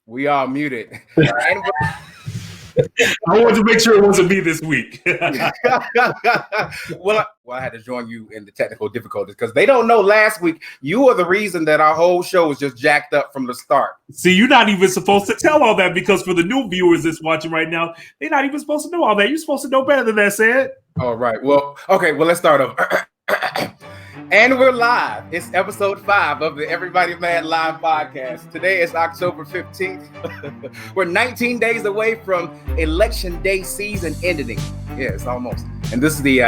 We are muted. And I wanted to make sure it wasn't me this week. well, I had to join you in the technical difficulties because they don't know last week you are the reason that our whole show was just jacked up from the start. See, you're not even supposed to tell all that because for the new viewers that's watching right now, they're not even supposed to know all that. You're supposed to know better than that, Sid. All right. Well, okay. Well, let's start over. And we're live. It's episode 5 of the Everybody Mad Live podcast. Today is October 15th. We're 19 days away from Election Day season ending. Yeah, it's almost. And this is the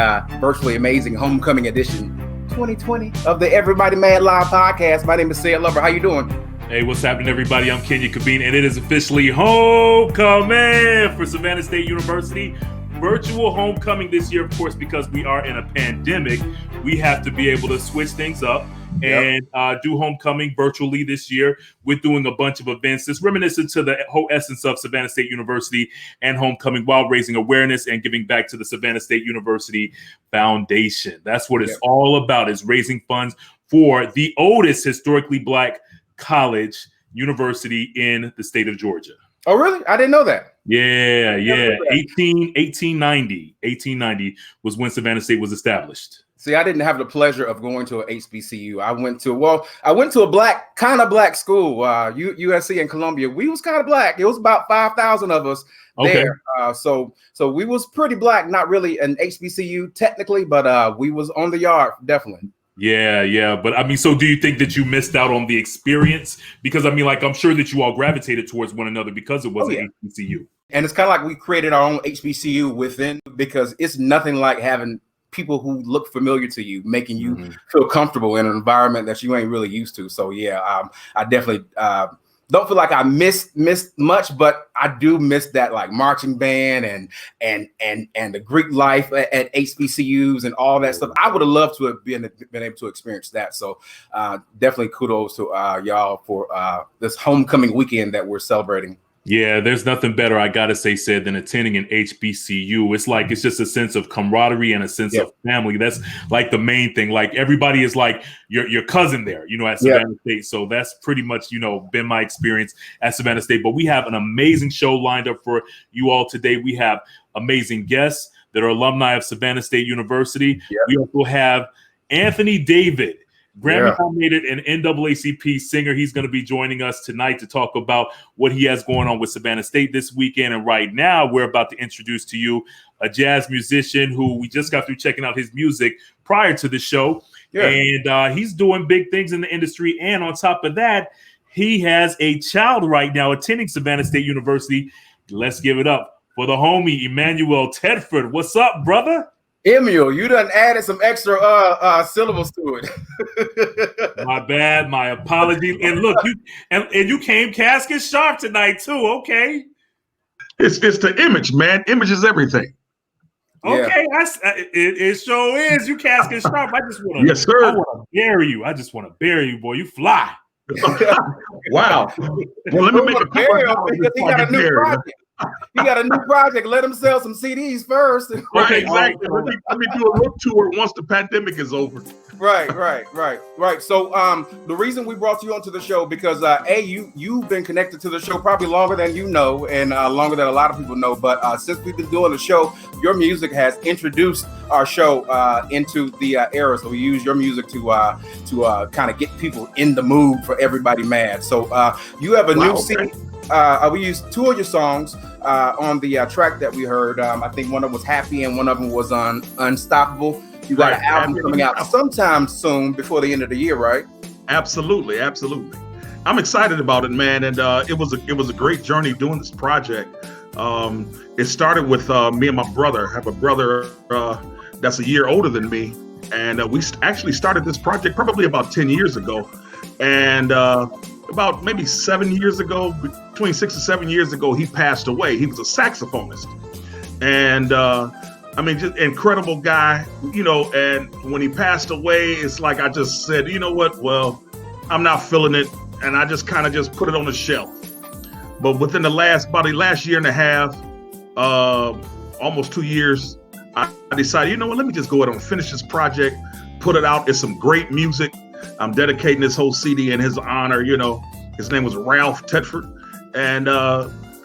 virtually amazing homecoming edition 2020 of the Everybody Mad Live podcast. My name is Sid Lover. How you doing? Hey, what's happening, everybody? I'm Kenya Kabine, and it is officially homecoming for Savannah State University. Virtual homecoming this year, of course, because we are in a pandemic. We have to be able to switch things up and do homecoming virtually this year. We're doing a bunch of events that's reminiscent to the whole essence of Savannah State University and homecoming while raising awareness and giving back to the Savannah State University Foundation. That's what it's all about, is raising funds for the oldest historically Black college university in the state of Georgia. Oh, really? I didn't know that. Yeah. 1890 was when Savannah State was established. See, I didn't have the pleasure of going to an HBCU. I went to a kind of black school, USC in Columbia. We was kind of black. It was about 5,000 of us there. So we was pretty black, not really an HBCU technically, but we was on the yard, definitely. Yeah. But I mean, so do you think that you missed out on the experience? Because I mean, like, I'm sure that you all gravitated towards one another because it was an HBCU. And it's kind of like we created our own HBCU within, because it's nothing like having people who look familiar to you, making you feel comfortable in an environment that you ain't really used to. So I definitely don't feel like I missed much, but I do miss that, like, marching band and the Greek life at HBCUs and all that stuff. I would have loved to have been able to experience that. So definitely kudos to y'all for this homecoming weekend that we're celebrating. Yeah, there's nothing better, I gotta say, Sid, than attending an HBCU. It's just a sense of camaraderie and a sense of family. That's like the main thing. Like, everybody is like your cousin there, at Savannah State. So that's pretty much, been my experience at Savannah State. But we have an amazing show lined up for you all today. We have amazing guests that are alumni of Savannah State University. Yeah. We also have Anthony David, Grammy-nominated and NAACP singer. He's going to be joining us tonight to talk about what he has going on with Savannah State this weekend. And right now, we're about to introduce to you a jazz musician who we just got through checking out his music prior to the show. Yeah. And he's doing big things in the industry. And on top of that, he has a child right now attending Savannah State University. Let's give it up for the homie, Emmanuel Tedford. What's up, brother? Emil, you done added some extra syllables to it. My bad, my apologies. And look, you came casket sharp tonight too. Okay, it's the image, man. Image is everything. Okay, it sure is. You casket sharp. I just want to, yes, sir. I want to bury you. I just want to bury you, boy. You fly. Wow. Well, let me make a because he got a new project. He got a new project. Let him sell some CDs first. Right, exactly. Let me do a little tour once the pandemic is over. Right. So the reason we brought you onto the show, because you've been connected to the show probably longer than you know, and longer than a lot of people know. But since we've been doing the show, your music has introduced our show into the era. So we use your music to kind of get people in the mood for Everybody Mad. So you have a new CD. We used 2 of your songs on the track that we heard. I think one of them was Happy and one of them was Unstoppable. You got an album coming out sometime soon before the end of the year, right? Absolutely. I'm excited about it, man. And it was a great journey doing this project. It started with me and my brother. I have a brother that's a year older than me. And we actually started this project probably about 10 years ago. And about maybe 7 years ago, between 6 and 7 years ago, he passed away. He was a saxophonist. And just incredible guy, and when he passed away, it's like I just said, you know what? Well, I'm not feeling it. And I just kind of put it on the shelf. But within the last year and a half, almost 2 years, I decided, you know what? Let me just go ahead and finish this project, put it out. It's some great music. I'm dedicating this whole CD in his honor. His name was Ralph Tedford. And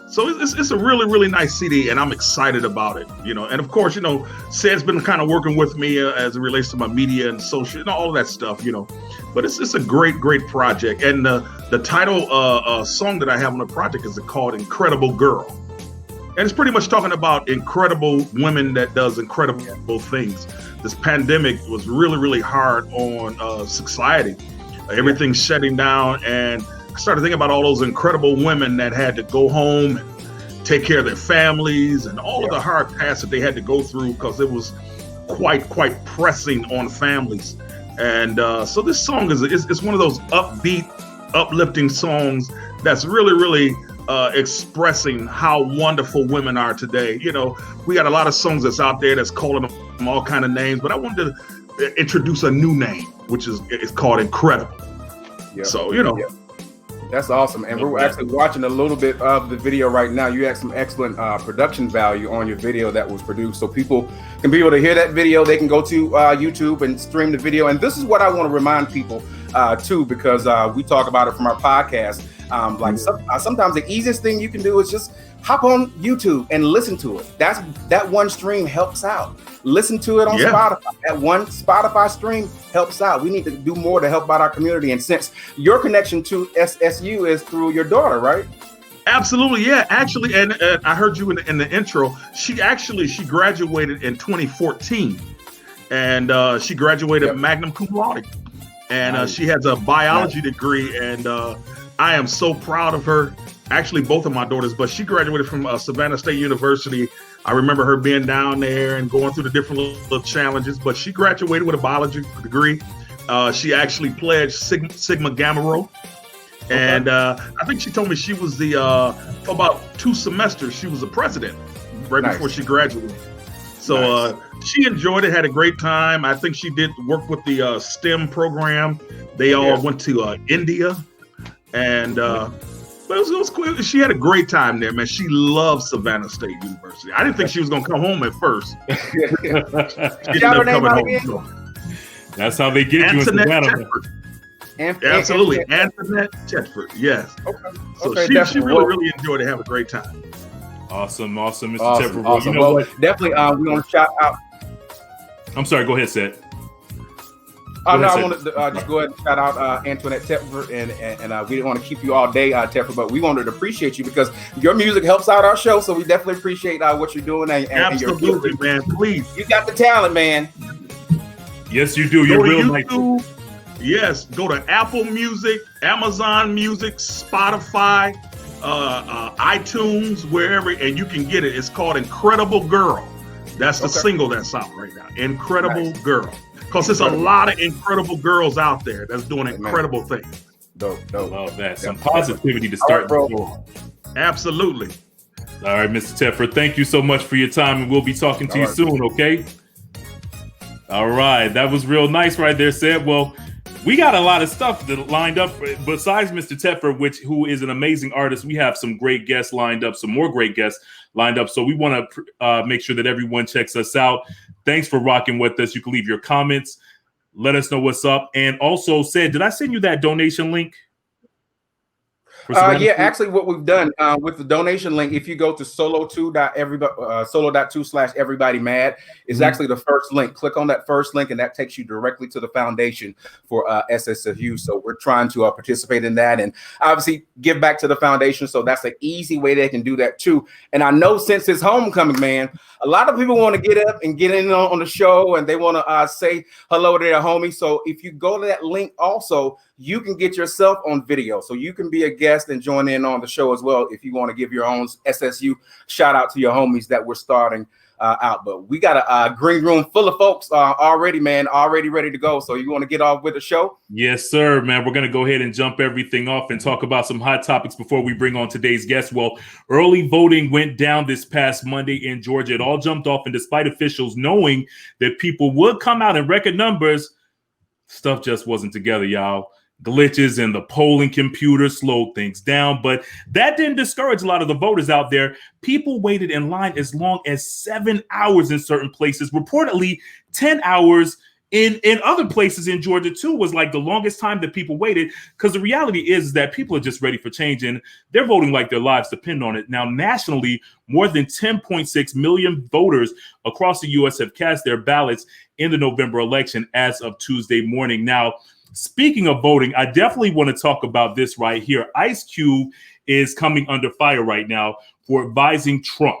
so it's a really, really nice CD, and I'm excited about it, you know. And of course, you know, Ced's been kind of working with me as it relates to my media and social, and all of that stuff, you know. But it's a great, great project. And the title song that I have on the project is called "Incredible Girl," and it's pretty much talking about incredible women that does incredible things. This pandemic was really, really hard on society. Everything's shutting down, and I started thinking about all those incredible women that had to go home and take care of their families and all of the hard paths that they had to go through, because it was quite pressing on families. And so this song is one of those upbeat, uplifting songs that's really, really expressing how wonderful women are today. You know, we got a lot of songs that's out there that's calling them all kind of names, but I wanted to introduce a new name, which is called Incredible. Yep. So, you know. Yep. That's awesome. And we're actually watching a little bit of the video right now. You had some excellent production value on your video that was produced. So people can be able to hear that video. They can go to YouTube and stream the video. And this is what I want to remind people too, because we talk about it from our podcast. Sometimes the easiest thing you can do is just hop on YouTube and listen to it. That one stream helps out. Listen to it on Spotify. That one Spotify stream helps out. We need to do more to help out our community. And since your connection to SSU is through your daughter, right? Absolutely, yeah. Actually, and I heard you in the intro. She graduated in 2014, and she graduated magna cum laude, and she has a biology degree. And I am so proud of her. Actually, both of my daughters, but she graduated from Savannah State University. I remember her being down there and going through the different little challenges, but she graduated with a biology degree. She actually pledged Sigma Gamma Rho. And I think she told me she was for about 2 semesters, she was the president right before she graduated. So she enjoyed it, had a great time. I think she did work with the STEM program. They all went to India. And but it was cool. She had a great time there, man. She loves Savannah State University. I didn't think she was going to come home at first. She ended up coming home. That's how they get Antoinette you in Savannah. Absolutely. Antoinette Chetford. Yes. Okay. So she really enjoyed it. Have a great time. Awesome, Mr. Tepper. Awesome. You know what? Definitely, we want to shout out. I'm sorry. Go ahead, Seth. I wanted to just go ahead and shout out Antoinette Tepper, and we didn't want to keep you all day, Tepper, but we wanted to appreciate you because your music helps out our show, so we definitely appreciate what you're doing. Absolutely, and your man. Please, you got the talent, man. Yes, you do. You're real nice. Yes, go to Apple Music, Amazon Music, Spotify, iTunes, wherever, and you can get it. It's called Incredible Girl. That's the single that's out right now. Incredible Girl. Because there's a lot of incredible girls out there that's doing incredible things. Dope. Love that. Some positivity to start the show. Absolutely. All right, Mr. Tepper, thank you so much for your time, and we'll be talking to you soon, okay? All right, that was real nice right there, Seth. Well, we got a lot of stuff that lined up besides Mr. Tepper, who is an amazing artist. We have some great guests lined up, some more great guests lined up. So we want to make sure that everyone checks us out. Thanks for rocking with us. You can leave your comments. Let us know what's up. And also, did I send you that donation link? Actually, what we've done with the donation link, if you go to solo2.everybody.mad, is actually the first link. Click on that first link, and that takes you directly to the foundation for SSU. So we're trying to participate in that and obviously give back to the foundation. So that's an easy way they can do that too. And I know since it's homecoming, man, a lot of people want to get up and get in on the show, and they want to say hello to their homie. So if you go to that link also, you can get yourself on video. So you can be a guest and join in on the show as well if you want to give your own SSU shout out to your homies that we're starting out. But we got a green room full of folks already ready to go. So you want to get off with the show? Yes, sir, man. We're going to go ahead and jump everything off and talk about some hot topics before we bring on today's guest. Well, early voting went down this past Monday in Georgia. It all jumped off, and despite officials knowing that people would come out in record numbers, stuff just wasn't together, y'all. Glitches in the polling computer slowed things down, but that didn't discourage a lot of the voters out there. People waited in line as long as 7 hours in certain places, reportedly 10 hours in other places in Georgia too was like the longest time that people waited, because the reality is that people are just ready for change and they're voting like their lives depend on it. Now, nationally, more than 10.6 million voters across the U.S. have cast their ballots in the November election as of Tuesday morning. Now, speaking of voting, I definitely want to talk about this right here. Ice Cube is coming under fire right now for advising Trump.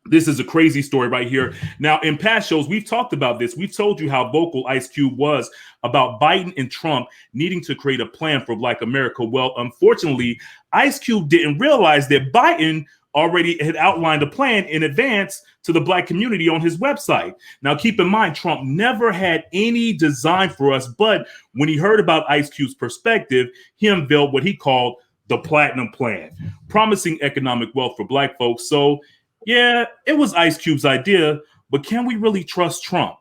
This is a crazy story right here. Now, in past shows, we've talked about this. We've told you how vocal Ice Cube was about Biden and Trump needing to create a plan for Black America. Well, unfortunately, Ice Cube didn't realize that Biden already had outlined a plan in advance to the Black community on his website. Now, keep in mind, Trump never had any design for us, but when he heard about Ice Cube's perspective, he unveiled what he called the Platinum Plan, promising economic wealth for Black folks. So, yeah, it was Ice Cube's idea, but can we really trust Trump,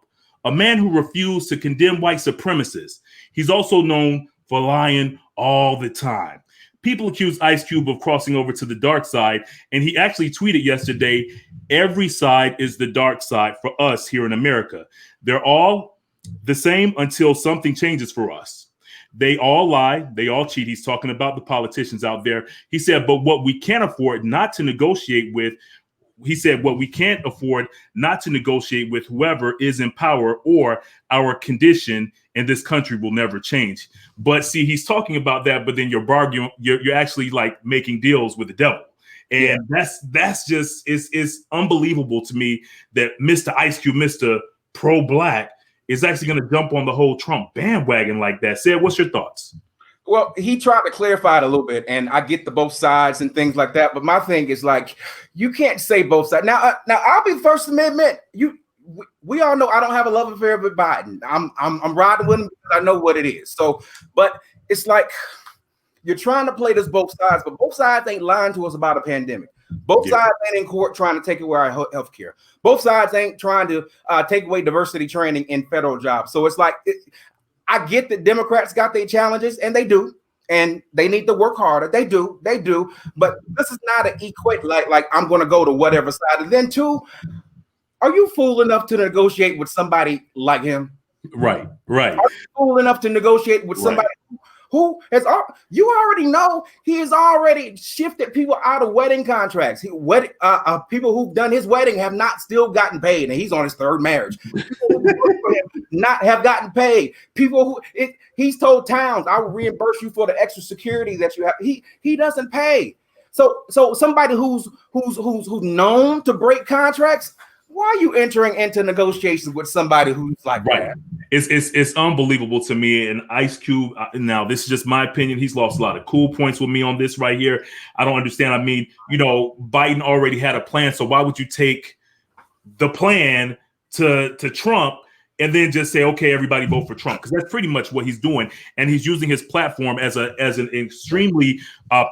a man who refused to condemn white supremacists? He's also known for lying all the time. People accuse Ice Cube of crossing over to the dark side, and he actually tweeted yesterday, "Every side is the dark side for us here in America. They're all the same until something changes for us. They all lie. They all cheat." He's talking about the politicians out there. He said, but what we can't afford not to negotiate with, he said, what we can't afford not to negotiate with whoever is in power, or our condition in this country will never change. But see, he's talking about that, but then you're bargaining, you're actually like making deals with the devil. And that's just, it's unbelievable to me that Mr. Ice Cube, Mr. Pro-Black, is actually going to jump on the whole Trump bandwagon like that. Sid, what's your thoughts? Well, he tried to clarify it a little bit, and I get the both sides and things like that. But my thing is like, you can't say both sides. Now I'll be the first to admit, we all know I don't have a love affair with Biden. I'm riding with him because I know what it is. So, but it's like you're trying to play this both sides, but both sides ain't lying to us about a pandemic. Both sides ain't in court trying to take away our health care. Both sides ain't trying to take away diversity training in federal jobs. So it's like, I get that Democrats got their challenges, and they do, and they need to work harder. They do. But this is not an equate like I'm going to go to whatever side. And then two, are you fool enough to negotiate with somebody like him? Right. Are you fool enough to negotiate with somebody who has, you already know, he has already shifted people out of wedding contracts. People who've done his wedding have not still gotten paid, and he's on his third marriage. Not have gotten paid. People who he's told towns, I will reimburse you for the extra security that you have. He doesn't pay. So somebody who's known to break contracts, why are you entering into negotiations with somebody who's like that? It's unbelievable to me. And Ice Cube, now this is just my opinion, he's lost a lot of cool points with me on this right here. I don't understand. I mean, Biden already had a plan, so why would you take the plan to Trump and then just say, okay, everybody vote for Trump? Because that's pretty much what he's doing. And he's using his platform as an extremely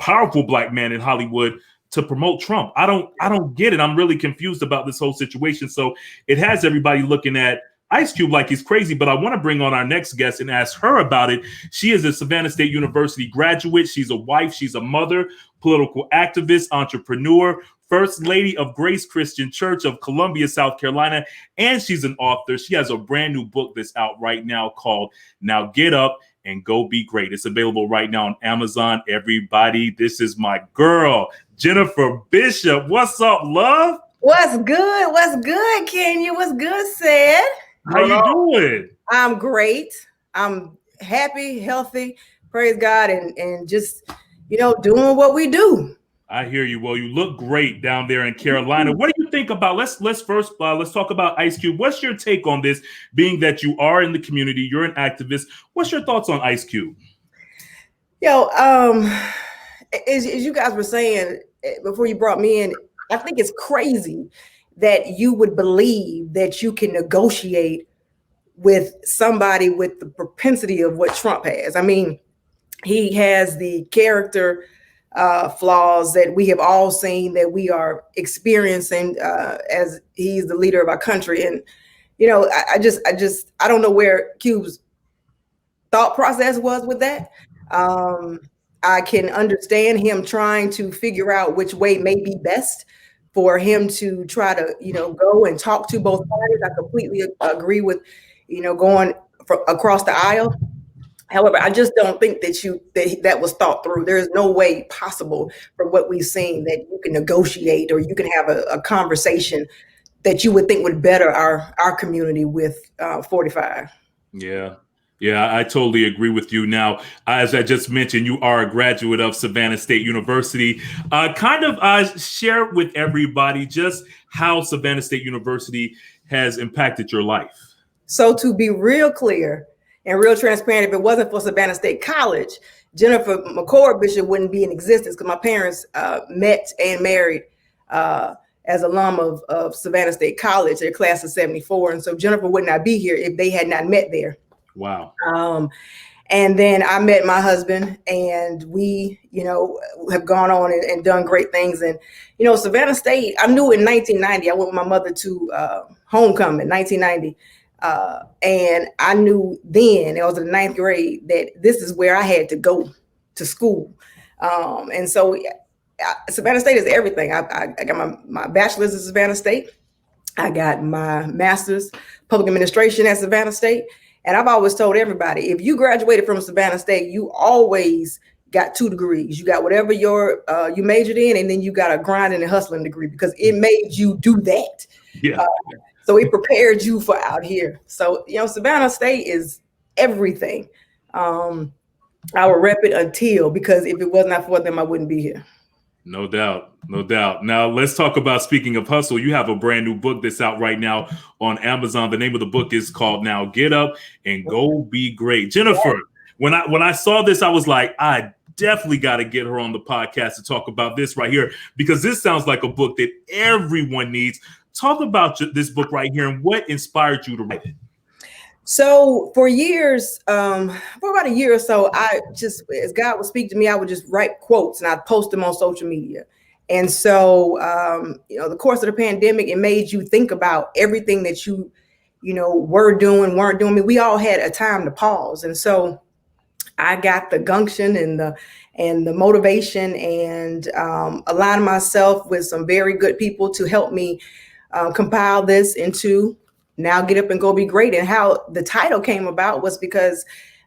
powerful Black man in Hollywood to promote Trump. I don't get it. I'm really confused about this whole situation. So it has everybody looking at Ice Cube like he's crazy, but I want to bring on our next guest and ask her about it. She is a Savannah State University graduate. She's a wife. She's a mother, political activist, entrepreneur, First Lady of Grace Christian Church of Columbia, South Carolina, and she's an author. She has a brand new book that's out right now called Now Get Up and Go Be Great. It's available right now on Amazon. Everybody, this is my girl, Jennifer Bishop. What's up, love? What's good? What's good, Kenya? What's good, Sid? How you doing? I'm great. I'm happy, healthy, praise God, and just, doing what we do. I hear you. Well, you look great down there in Carolina. What do you think about, let's first talk about Ice Cube. What's your take on this, being that you are in the community, you're an activist? What's your thoughts on Ice Cube? As you guys were saying before you brought me in, I think it's crazy that you would believe that you can negotiate with somebody with the propensity of what Trump has. I mean, he has the character flaws that we have all seen, that we are experiencing as he's the leader of our country. And, I don't know where Cube's thought process was with that. I can understand him trying to figure out which way may be best for him to try to, go and talk to both parties. I completely agree with, going across the aisle. However, I just don't think that was thought through. There is no way possible from what we've seen that you can negotiate or you can have a conversation that you would think would better our community with 45. Yeah. Yeah, I totally agree with you. Now, as I just mentioned, you are a graduate of Savannah State University. Share with everybody just how Savannah State University has impacted your life. So to be real clear and real transparent, if it wasn't for Savannah State College, Jennifer McCord Bishop wouldn't be in existence because my parents met and married as alum of Savannah State College, their class of 74. And so Jennifer would not be here if they had not met there. Wow. And then I met my husband and we, have gone on and done great things. And, Savannah State, I knew in 1990, I went with my mother to homecoming, 1990. And I knew then, I was in the 9th grade, that this is where I had to go to school. And so Savannah State is everything. I got my bachelor's at Savannah State. I got my master's public administration at Savannah State. And I've always told everybody, if you graduated from Savannah State, you always got 2 degrees. You got whatever you majored in, and then you got a grinding and hustling degree because it made you do that. Yeah. So it prepared you for out here. So, Savannah State is everything. I will rep it until, because if it was not for them, I wouldn't be here. No doubt. No doubt. Now let's talk about, speaking of hustle, you have a brand new book that's out right now on Amazon. The name of the book is called Now Get Up and Go Be Great. Jennifer, when I saw this, I was like, I definitely got to get her on the podcast to talk about this right here, because this sounds like a book that everyone needs. Talk about this book right here and what inspired you to write it. So for years, for about a year or so, I just, as God would speak to me, I would just write quotes and I'd post them on social media. And so, the course of the pandemic, it made you think about everything that you were doing, weren't doing. I mean, we all had a time to pause. And so I got the gumption and the motivation and aligned myself with some very good people to help me compile this into Now Get Up and Go Be Great. And how the title came about was because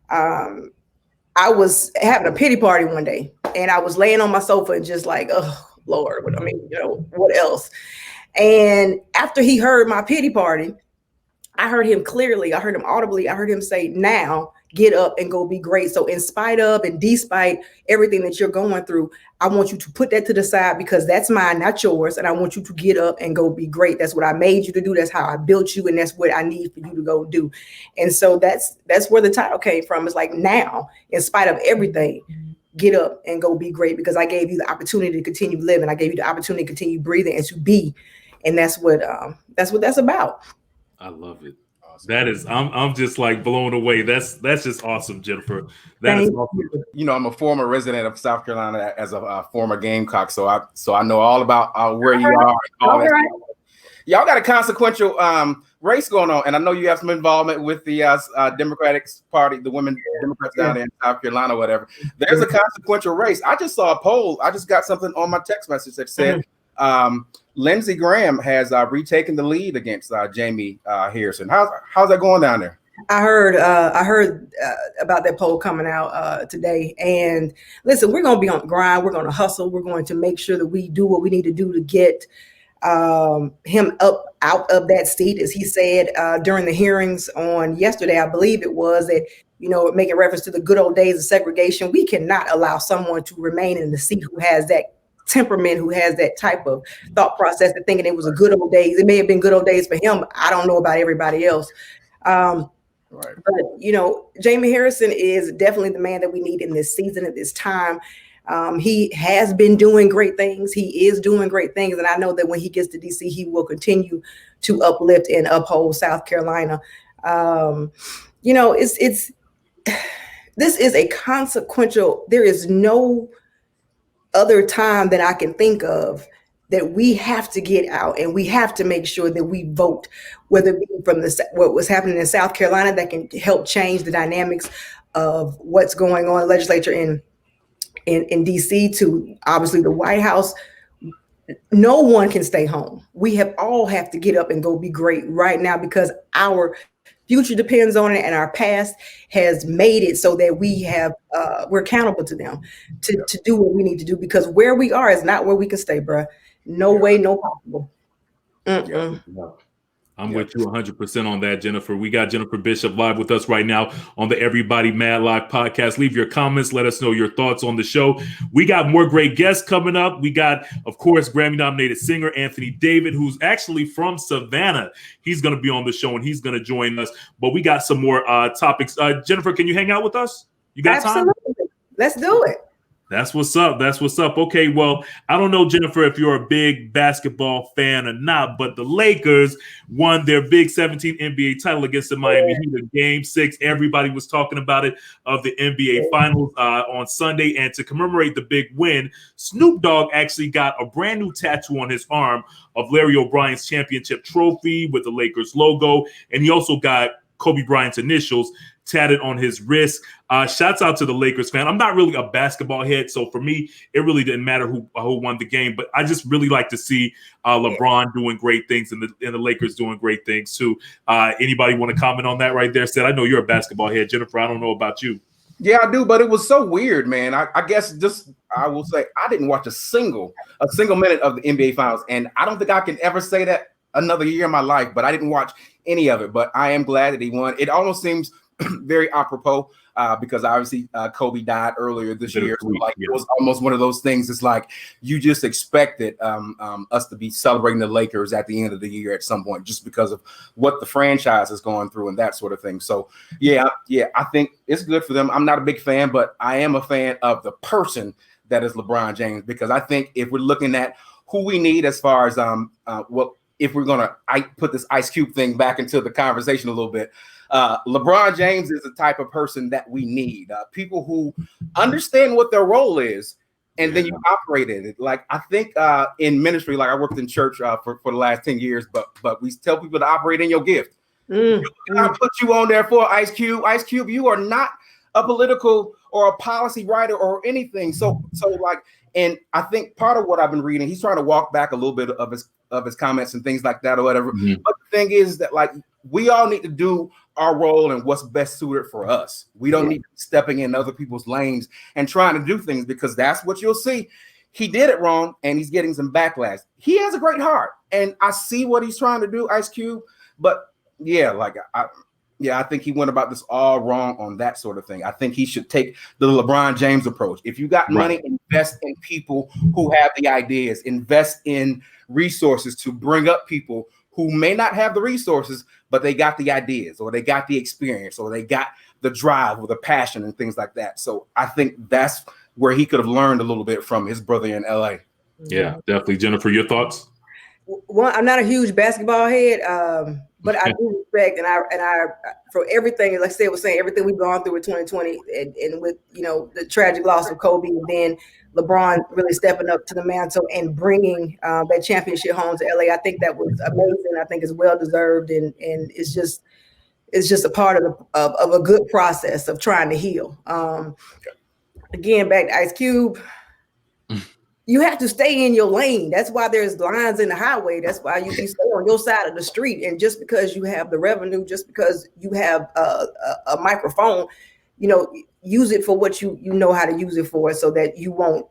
I was having a pity party one day and I was laying on my sofa and just like, oh, Lord, what else? And after he heard my pity party, I heard him clearly, I heard him audibly, I heard him say, now get up and go be great. So in spite of and despite everything that you're going through, I want you to put that to the side because that's mine, not yours. And I want you to get up and go be great. That's what I made you to do. That's how I built you. And that's what I need for you to go do. And so that's where the title came from. It's like, now, in spite of everything, get up and go be great, because I gave you the opportunity to continue living. I gave you the opportunity to continue breathing and to be. And that's what that's about. I love it. That is, I'm just like blown away. That's just awesome, Jennifer. That is awesome. I'm a former resident of South Carolina as a former Gamecock, so I know all about where you are. All right. Y'all got a consequential race going on, and I know you have some involvement with the Democratic Party, the women Democrats down there in South Carolina, or whatever. There's a consequential race. I just saw a poll. I just got something on my text message that said Lindsey Graham has retaken the lead against Jamie Harrison. How's that going down there? I heard about that poll coming out today. And listen, we're going to be on the grind. We're going to hustle. We're going to make sure that we do what we need to do to get him up out of that seat. As he said during the hearings on yesterday, I believe it was, that, making reference to the good old days of segregation. We cannot allow someone to remain in the seat who has that temperament, who has that type of thought process, that thinking it was a good old days. It may have been good old days for him. I don't know about everybody else. Right. But, Jamie Harrison is definitely the man that we need in this season at this time. He has been doing great things. He is doing great things. And I know that when he gets to DC, he will continue to uplift and uphold South Carolina. This is a consequential, there is no other time that I can think of that we have to get out and we have to make sure that we vote, whether it be from what was happening in South Carolina that can help change the dynamics of what's going on in the legislature in DC, to obviously the White House. No one can stay home. We all have to get up and go be great right now, because our future depends on it, and our past has made it so that we're accountable to them to do what we need to do, because where we are is not where we can stay, bro. No way, no possible. I'm with you 100% on that, Jennifer. We got Jennifer Bishop live with us right now on the Everybody Mad Live podcast. Leave your comments. Let us know your thoughts on the show. We got more great guests coming up. We got, of course, Grammy-nominated singer Anthony David, who's actually from Savannah. He's going to be on the show, and he's going to join us. But we got some more topics. Jennifer, can you hang out with us? You got time? Absolutely. Let's do it. That's what's up. That's what's up. Okay, well, I don't know, Jennifer, if you're a big basketball fan or not, but the Lakers won their big 17th NBA title against the Miami Heat in Game 6. Everybody was talking about it, of the NBA Finals on Sunday. And to commemorate the big win, Snoop Dogg actually got a brand new tattoo on his arm of Larry O'Brien's championship trophy with the Lakers logo. And he also got Kobe Bryant's initials tatted on his wrist. Shouts out to the Lakers fan. I'm not really a basketball head, so for me, it really didn't matter who won the game. But I just really like to see LeBron doing great things and the Lakers doing great things too. Anybody want to comment on that right there? Said, I know you're a basketball head, Jennifer. I don't know about you. Yeah, I do, but it was so weird, man. I guess I will say I didn't watch a single minute of the NBA Finals, and I don't think I can ever say that another year in my life. But I didn't watch any of it. But I am glad that he won. It almost seems very apropos because obviously Kobe died earlier this year. So it was almost one of those things. It's like you just expected us to be celebrating the Lakers at the end of the year at some point, just because of what the franchise is going through and that sort of thing. So yeah, I think it's good for them. I'm not a big fan, but I am a fan of the person that is LeBron James, because I think if we're looking at who we need as far as if we're gonna put this Ice Cube thing back into the conversation a little bit. LeBron James is the type of person that we need. People who understand what their role is, and then you operate in it. Like I think in ministry, like I worked in church for the last 10 years, but we tell people to operate in your gift. I put you on there for Ice Cube. Ice Cube, you are not a political or a policy writer or anything. So like, and I think part of what I've been reading, he's trying to walk back a little bit of his comments and things like that or whatever. Mm-hmm. But the thing is that like we all need to do our role and what's best suited for us. We don't need to be stepping in other people's lanes and trying to do things, because that's what you'll see. He did it wrong and he's getting some backlash. He has a great heart and I see what he's trying to do, Ice Cube. But yeah, like I think he went about this all wrong on that sort of thing. I think he should take the LeBron James approach. If you got money, invest in people who have the ideas, invest in resources to bring up people who may not have the resources, but they got the ideas or they got the experience or they got the drive or the passion and things like that. So I think that's where he could have learned a little bit from his brother in LA. Yeah, definitely. Jennifer, your thoughts? Well, I'm not a huge basketball head, but I do respect and I for everything, like I said, was saying everything we've gone through with 2020 and with the tragic loss of Kobe, and then LeBron really stepping up to the mantle and bringing that championship home to LA. I think that was amazing. I think it's well deserved, and it's just a part of a good process of trying to heal. Again, back to Ice Cube. You have to stay in your lane. That's why there's lines in the highway. That's why you stay on your side of the street. And just because you have the revenue, just because you have a microphone, use it for what you know how to use it for, so that you won't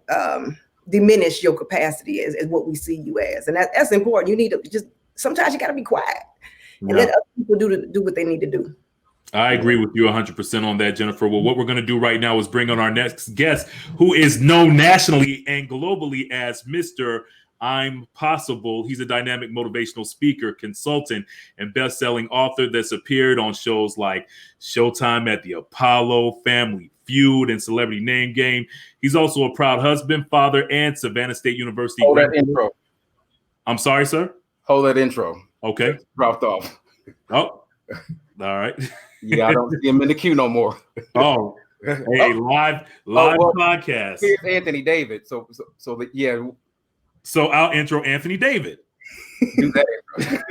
diminish your capacity as what we see you as. And that's important. You need to sometimes you got to be quiet and let other people do what they need to do. I agree with you 100% on that, Jennifer. Well, what we're going to do right now is bring on our next guest, who is known nationally and globally as Mr. I'm Possible. He's a dynamic motivational speaker, consultant, and best-selling author that's appeared on shows like Showtime at the Apollo, Family Feud, and Celebrity Name Game. He's also a proud husband, father, and Savannah State University. Hold that intro. I'm sorry, sir? Hold that intro. Okay. It's dropped off. Oh, all right. Yeah, I don't see him in the queue no more. Oh, hey, live podcast. Here's Anthony David. So. So I'll intro Anthony David. Do that Live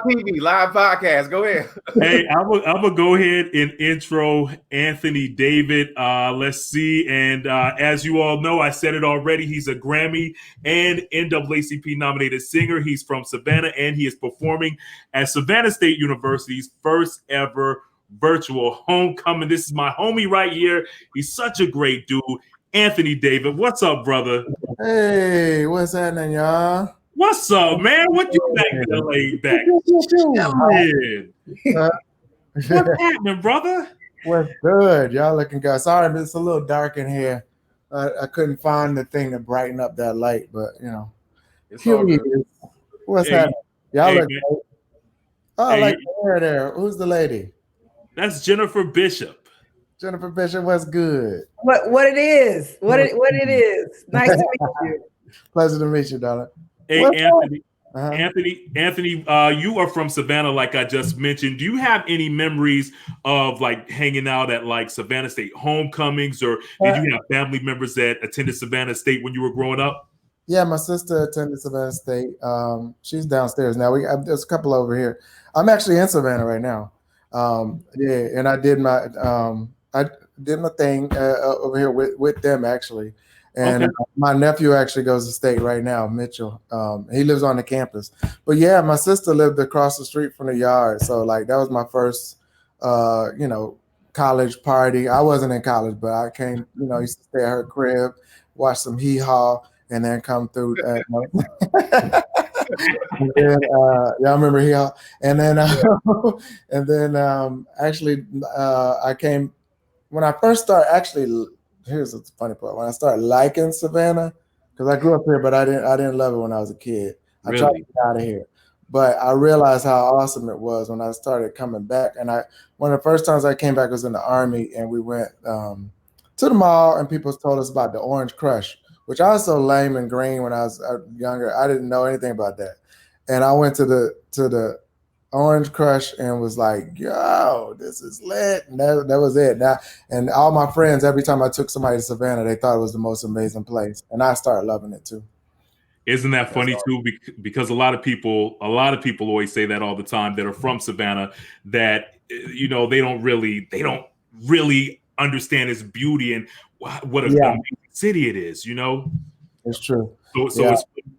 TV, live podcast. Go ahead. Hey, I'm gonna go ahead and intro Anthony David. Let's see. And as you all know, I said it already. He's a Grammy and NAACP nominated singer. He's from Savannah, and he is performing at Savannah State University's first ever virtual homecoming. This is my homie right here. He's such a great dude. Anthony David, what's up, brother? Hey, what's happening, y'all? What's up, man? What you think of laid back? What's happening, brother? What's good? Y'all looking good. Sorry, it's a little dark in here. I couldn't find the thing to brighten up that light, but you know, It's all good. what's Hey, happening? Y'all hey, look man. great. Oh, Hey, like there. Who's the lady? That's Jennifer Bishop. Jennifer Bishop. What's good? What it is? What it is? Nice to meet you. Pleasure to meet you, darling. Hey, What's Anthony. Uh-huh. Anthony, you are from Savannah, like I just mentioned. Do you have any memories of like hanging out at like Savannah State homecomings, or did you have family members that attended Savannah State when you were growing up? Yeah, my sister attended Savannah State. She's downstairs now. There's a couple over here. I'm actually in Savannah right now. Yeah, and I did my thing over here with them actually. And Okay. my nephew actually goes to state right now, Mitchell. He lives on the campus. But yeah, my sister lived across the street from the yard. So like that was my first college party. I wasn't in college, but I came, used to stay at her crib, watch some hee-haw, and then come through. And then, y'all remember hee-haw? And then actually I came when I first started here's the funny part. When I started liking Savannah, because I grew up here, but I didn't love it when I was a kid. I tried to get out of here. But I realized how awesome it was when I started coming back. And one of the first times I came back was in the Army, and we went to the mall, and people told us about the Orange Crush, which I was so lame and green when I was younger. I didn't know anything about that. And I went to the Orange Crush and was like, yo, this is lit. And that was it. And all my friends, every time I took somebody to Savannah, they thought it was the most amazing place. And I started loving it too. Isn't that funny too? Because a lot of people always say that all the time that are from Savannah, that they don't really understand its beauty and what a amazing city it is. It's true.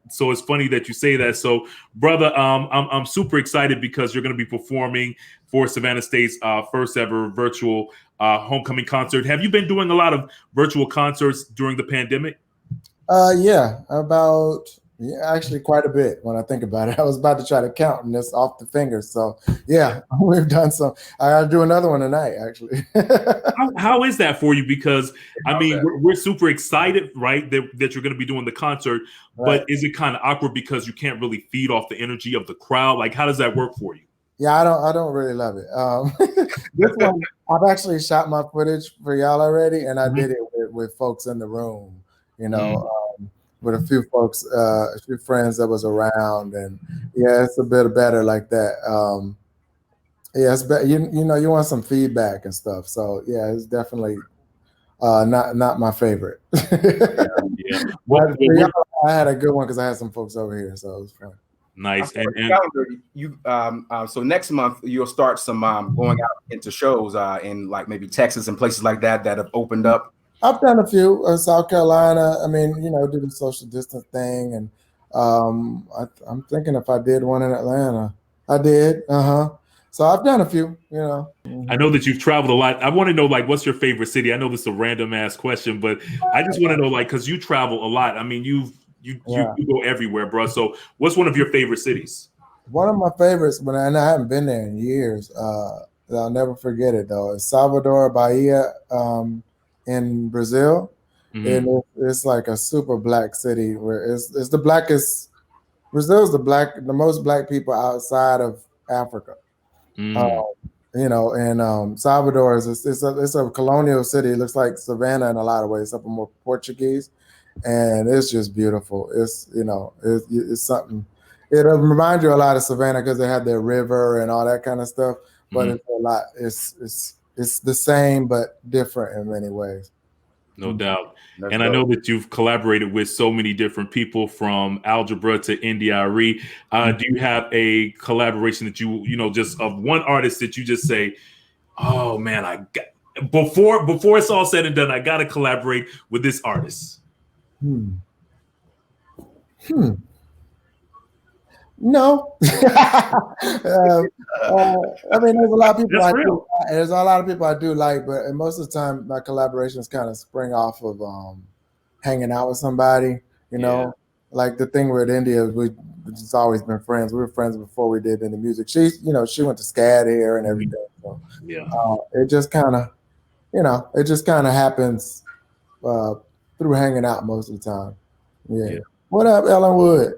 So it's funny that you say that. So, brother, I'm super excited because you're going to be performing for Savannah State's first ever virtual homecoming concert. Have you been doing a lot of virtual concerts during the pandemic? Actually quite a bit when I think about it. I was about to try to count and it's off the fingers. So yeah, we've done some. I got to do another one tonight, actually. How is that for you? Because I mean, we're super excited, right, that you're going to be doing the concert, Right. But is it kind of awkward because you can't really feed off the energy of the crowd? Like, how does that work for you? Yeah, I don't really love it. This one, I've actually shot my footage for y'all already, and I did it with folks in the room, with a few folks, a few friends that was around, and yeah, it's a bit better like that. Yeah, it's better. You want some feedback and stuff. So yeah, it's definitely not my favorite. Yeah. But I had a good one because I had some folks over here, so it was fun. Nice. So next month you'll start some going out into shows in like maybe Texas and places like that have opened up. I've done a few. South Carolina. I mean, do the social distance thing, and I'm thinking if I did one in Atlanta, I did. So I've done a few. I know that you've traveled a lot. I want to know, like, what's your favorite city? I know this is a random ass question, but I just want to know, like, because you travel a lot. I mean, you go everywhere, bro. So, what's one of your favorite cities? One of my favorites, and I haven't been there in years. I'll never forget it though. Is Salvador Bahia in Brazil. And it's like a super black city where it's the blackest. Brazil's the most black people outside of Africa. Salvador it's a colonial city. It looks like Savannah in a lot of ways, except for more Portuguese, and it's just beautiful. It's it's something. It'll remind you a lot of Savannah because they have their river and all that kind of stuff. But it's a lot. It's the same but different in many ways. No doubt. That's And dope. I know that you've collaborated with so many different people from Algebra to NDRE. Do you have a collaboration that you know, just of one artist that you just say, oh man, I got before it's all said and done, I got to collaborate with this artist? No. I mean, there's a lot of people That's I real. do. There's a lot of people I do like, but most of the time, my collaborations kind of spring off of hanging out with somebody. You know, like the thing with India, we've just always been friends. We were friends before we did any music. She went to SCAD here and everything. So it just kind of, it just kind of happens through hanging out most of the time. Yeah. What up, Ellen Wood?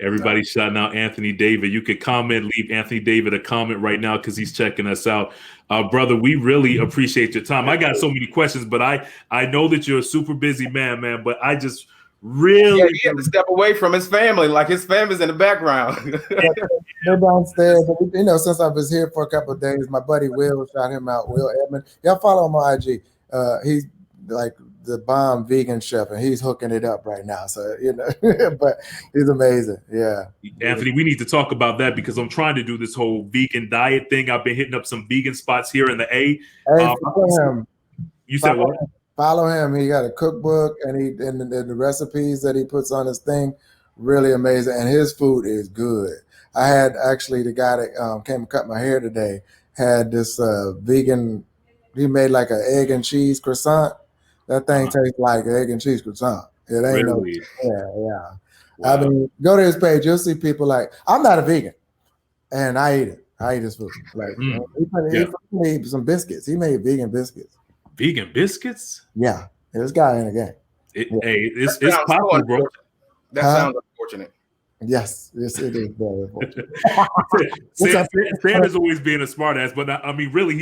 Everybody shouting out Anthony David. You could comment, leave Anthony David a comment right now because he's checking us out. Brother, we really appreciate your time. I got so many questions, but I know that you're a super busy man, but I just really he had to step away from his family, like his family's in the background. They're downstairs. Since I was here for a couple of days, my buddy Will, shout him out, Will Edmond. Y'all follow him on IG. He's like the bomb vegan chef, and he's hooking it up right now. So but he's amazing. Yeah, Anthony, we need to talk about that because I'm trying to do this whole vegan diet thing. I've been hitting up some vegan spots here in the A. Follow him. You said what? Follow him. He got a cookbook, and the recipes that he puts on his thing, really amazing. And his food is good. I had actually the guy that came and cut my hair today had this vegan. He made like an egg and cheese croissant. That thing tastes like egg and cheese croissant. It ain't really? Wow. I mean, go to his page. You'll see people like, I'm not a vegan, and I eat it. I eat his food. Like he made some biscuits. He made vegan biscuits. Vegan biscuits? Yeah, this guy in the game. Hey, it's popular, bro. That sounds unfortunate. Yes, it is very unfortunate. Sam is always being a smartass, but I mean, really,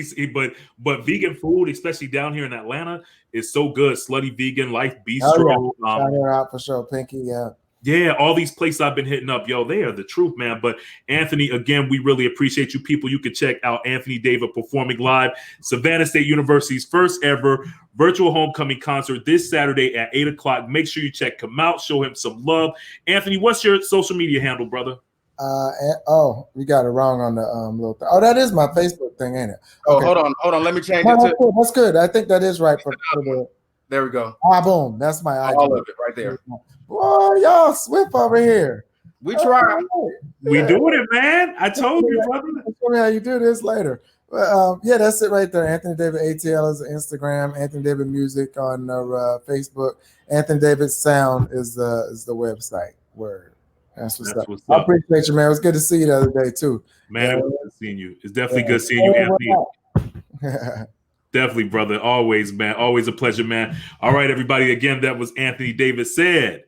but vegan food, especially down here in Atlanta, is so good. Slutty Vegan, Life Bistro, shout her out for sure, Pinky. Yeah, all these places I've been hitting up, yo, they are the truth, man. But Anthony, again, we really appreciate you people. You can check out Anthony David performing live, Savannah State University's first ever virtual homecoming concert this Saturday at 8 o'clock. Make sure you check him out, show him some love. Anthony, what's your social media handle, brother? You got it wrong on the little thing. Oh, that is my Facebook thing, ain't it? Okay. Oh, hold on. Let me change it to. That's good. I think that is right for the. There we go. Boom. That's my IG. All of it right there. Boy, y'all swift over here. We try. We doing it, man. I told you, brother. Show me how you do this later. That's it right there. Anthony David ATL is Instagram. Anthony David Music on Facebook. Anthony David Sound is the website. Word. That's what's up. I appreciate you, man. It was good to see you the other day too. Man, it was good seeing you. It's definitely good seeing you, Anthony. Definitely, brother. Always, man. Always a pleasure, man. All right, everybody. Again, that was Anthony David Said.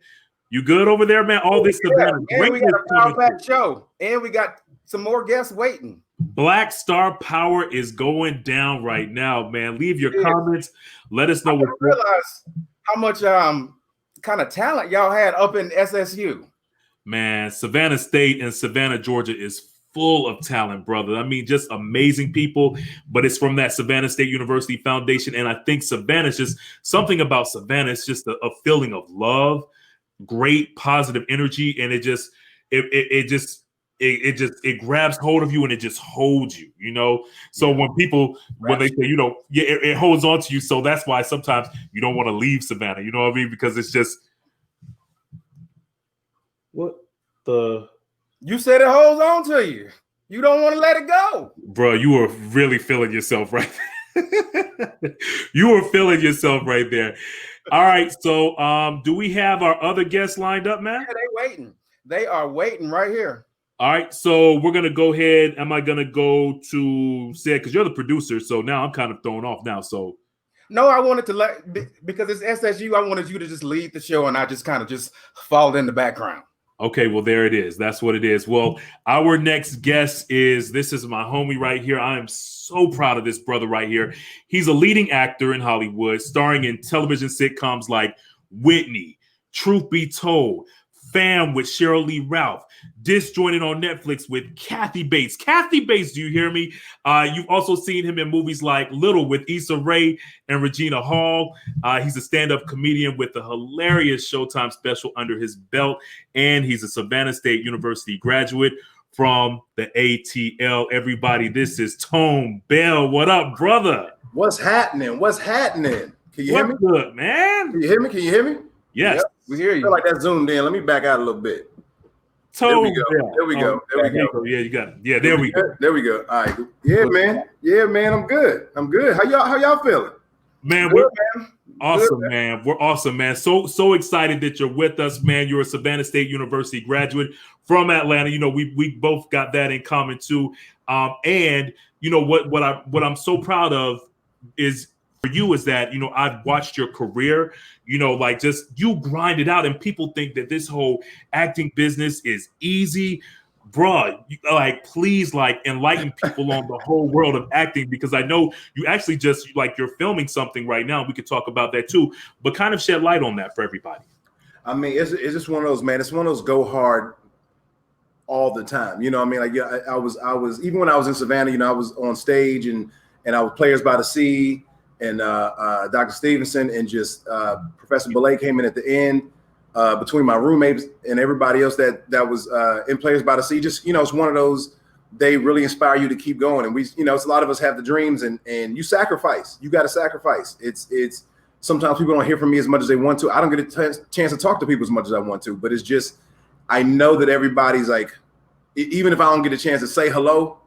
You good over there, man? All this Savannah. And we got a power-packed show. And we got some more guests waiting. Black Star Power is going down right now, man. Leave your comments. Let us know. I realize how much kind of talent y'all had up in SSU. Man, Savannah State and Savannah, Georgia is full of talent, brother. I mean, just amazing people, but it's from that Savannah State University Foundation. And I think Savannah's just something about Savannah. It's just a feeling of love, great positive energy. And it grabs hold of you and it just holds you, So when they say, it holds on to you. So that's why sometimes you don't want to leave Savannah, you know what I mean? Because it's just, you said it holds on to you. You don't want to let it go. Bro, you are really feeling yourself right there. You are feeling yourself right there. All right. So do we have our other guests lined up, man? Yeah, they waiting. They are waiting right here. All right. So we're going to go ahead. Am I going to go to Sid? Because you're the producer. So now I'm kind of thrown off now. So no, I wanted to because it's SSU. I wanted you to just lead the show and I just kind of just fall in the background. Okay, well, there it is. That's what it is. Well, our next guest this is my homie right here. I am so proud of this brother right here. He's a leading actor in Hollywood, starring in television sitcoms like Whitney, Truth Be Told, Fam with Cheryl Lee Ralph. Disjointed on Netflix with Kathy Bates. Kathy Bates, do you hear me? You've also seen him in movies like Little with Issa Rae and Regina Hall. He's a stand-up comedian with a hilarious Showtime special under his belt, and he's a Savannah State University graduate from the ATL. Everybody, this is Tone Bell. What up, brother? What's happening? What's happening? Can you hear me? Good, man. Can you hear me? Can you hear me? Yes. Yep. We hear I you. feel like that zoomed in. Let me back out a little bit. There we go. There we go. Yeah, you got it. Yeah, there we go. There we go. All right. Yeah, man. Yeah, man. I'm good. How y'all feeling? Man, Good, we're awesome, man. We're awesome, man. So excited that you're with us, man. You're a Savannah State University graduate from Atlanta. You know, we both got that in common too. And you know what I'm so proud of is for you is that, you know, I've watched your career, you know, like just you grind it out, and people think that this whole acting business is easy. Bruh, like, please, like, enlighten people on the whole world of acting, because I know you actually just, like, you're filming something right now. We could talk about that too, but kind of shed light on that for everybody. I mean, it's just one of those, man. It's one of those go hard all the time. You know what I mean? Like, yeah, I was even when I was in Savannah, you know, I was on stage and I was Players by the Sea and Dr. Stevenson and just Professor Belay came in at the end. Between my roommates and everybody else that was in Players by the Sea, just, you know, it's one of those, they really inspire you to keep going. And we, you know, it's a lot of us have the dreams and you sacrifice. You got to sacrifice. It's sometimes people don't hear from me as much as they want to. I don't get a chance to talk to people as much as I want to, but it's just, I know that everybody's like, even if I don't get a chance to say hello,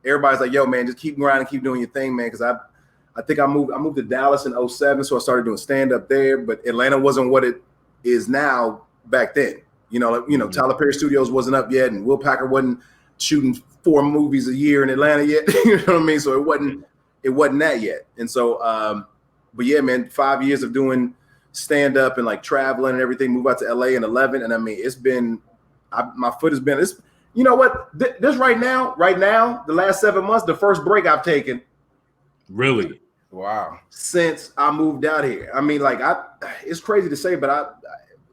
everybody's like, yo, man, just keep grinding, keep doing your thing, man. Because I think I moved to Dallas in 2007, so I started doing stand up there, but Atlanta wasn't what it is now back then. You know, Tyler Perry Studios wasn't up yet, and Will Packer wasn't shooting 4 movies a year in Atlanta yet. You know what I mean? So it wasn't that yet. And so, but yeah, man, 5 years of doing stand up and like traveling and everything. Moved out to LA in 2011, and I mean, it's been, my foot has been. It's, you know what? This right now, the last 7 months, the first break I've taken. Really? Wow. Since I moved out here. I mean, like, it's crazy to say, but I'm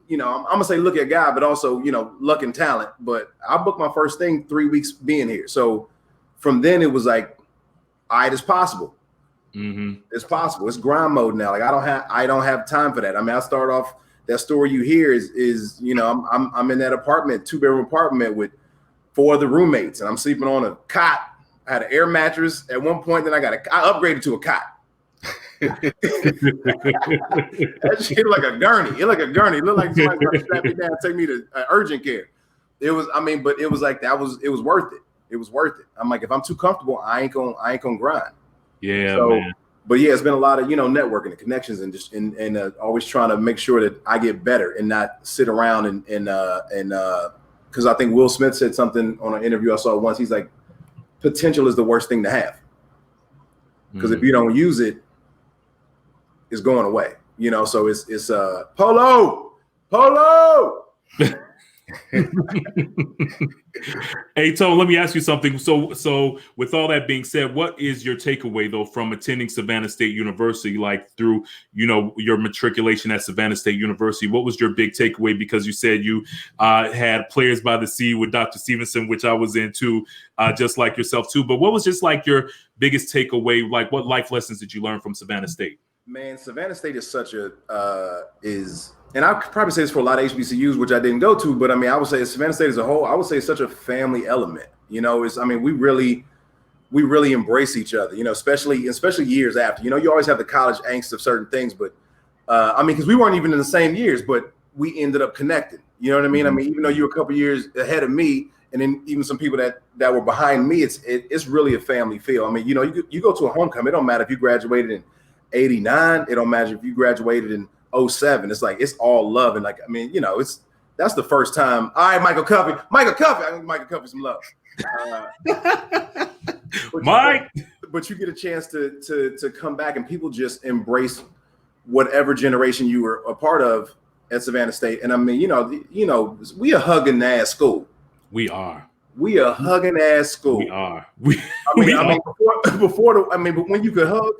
gonna say look at God, but also, you know, luck and talent. But I booked my first thing 3 weeks being here. So from then it was like, all right, it's possible. Mm-hmm. It's possible. It's grind mode now. Like, I don't have time for that. I mean, I start off, that story you hear is, you know, I'm in that apartment, 2-bedroom apartment with 4 other roommates, and I'm sleeping on a cot. I had an air mattress at one point, then I upgraded to a cot. That shit like a gurney. It like a gurney. It looked like somebody trying to strap me down and take me to urgent care. It was, I mean, but it was like it was worth it. It was worth it. I'm like, if I'm too comfortable, I ain't gonna grind. Yeah, so, man. But yeah, it's been a lot of, you know, networking and connections and just and always trying to make sure that I get better and not sit around and because I think Will Smith said something on an interview I saw once. He's like, potential is the worst thing to have, because if you don't use it, it's going away, you know. So it's Polo. Hey, Tone, let me ask you something. So with all that being said, what is your takeaway though from attending Savannah State University, like through, you know, your matriculation at Savannah State University? What was your big takeaway? Because you said you had Players by the Sea with Dr. Stevenson, which I was into, just like yourself too. But what was just like your biggest takeaway? Like, what life lessons did you learn from Savannah State? Man, Savannah State is such a and I could probably say this for a lot of HBCUs, which I didn't go to, but I mean, I would say Savannah State as a whole, I would say it's such a family element. You know, we really embrace each other, you know, especially years after. You know, you always have the college angst of certain things, but I mean, because we weren't even in the same years, but we ended up connecting. You know what I mean? I mean, even though you were a couple years ahead of me, and then even some people that were behind me, it's really a family feel. I mean, you know, you go to a homecoming, it don't matter if you graduated in 89, it don't matter if you graduated in 07. It's like, it's all love. And like, I mean, you know, that's the first time. All right, Michael Cuffey, I give Michael Cuffey some love. Mike, but you get a chance to come back, and people just embrace whatever generation you were a part of at Savannah State. And I mean, you know, we a hugging ass school. We are. We a hugging ass school. We are. But when you could hug,